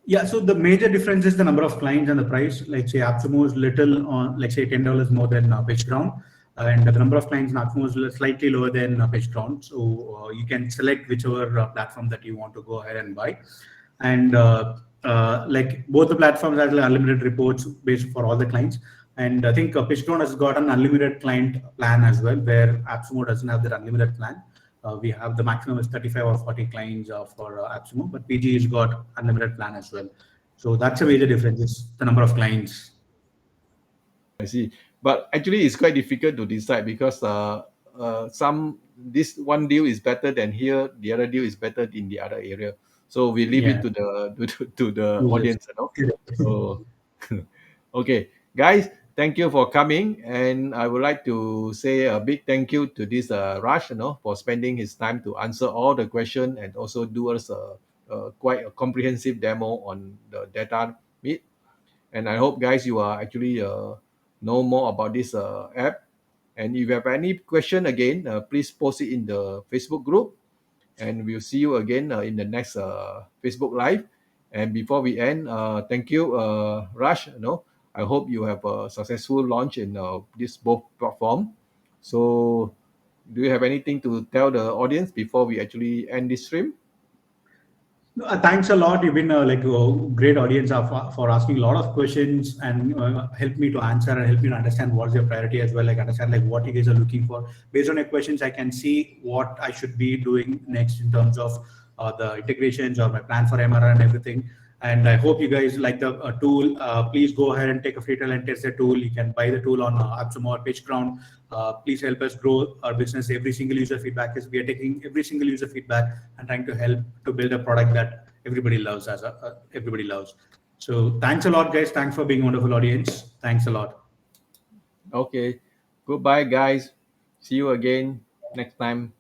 Yeah, so the major difference is the number of clients and the price. Like say AppSumo is little on, like say $10 more than PageGround, and the number of clients in AppSumo is slightly lower than PageGround. So you can select whichever platform that you want to go ahead and buy, and like both the platforms have like unlimited reports based for all the clients. And I think PageGround has got an unlimited client plan as well, where AppSumo doesn't have that unlimited plan. We have the maximum is 35 or 40 clients for AppSumo, but PG has got unlimited plan as well. So that's a major difference, is the number of clients. I see. But actually, it's quite difficult to decide because some this one deal is better than here, the other deal is better in the other area. So we leave it Yeah. to the to the Users. audience. So okay, guys, thank you for coming, and I would like to say a big thank you to this Raj, for spending his time to answer all the question and also do us a quite a comprehensive demo on the data meet. And I hope, guys, you are actually know more about this app. And if you have any question again, please post it in the Facebook group. And we'll see you again in the next Facebook Live. And before we end, thank you, Raj. I hope you have a successful launch in this both platform. So, do you have anything to tell the audience before we actually end this stream? No, thanks a lot. You've been like a great audience for asking a lot of questions and help me to answer and help me to understand what's your priority as well. Like understand like what you guys are looking for. Based on your questions, I can see what I should be doing next in terms of the integrations or my plan for MRR and everything. And I hope you guys like the tool. Please go ahead and take a free trial and test the tool. You can buy the tool on AppSumo or PageGround. Please help us grow our business. Every single user feedback is we are taking every single user feedback and trying to help to build a product that everybody loves everybody loves. So thanks a lot, guys. Thanks for being a wonderful audience. Thanks a lot. Okay. Goodbye, guys. See you again next time.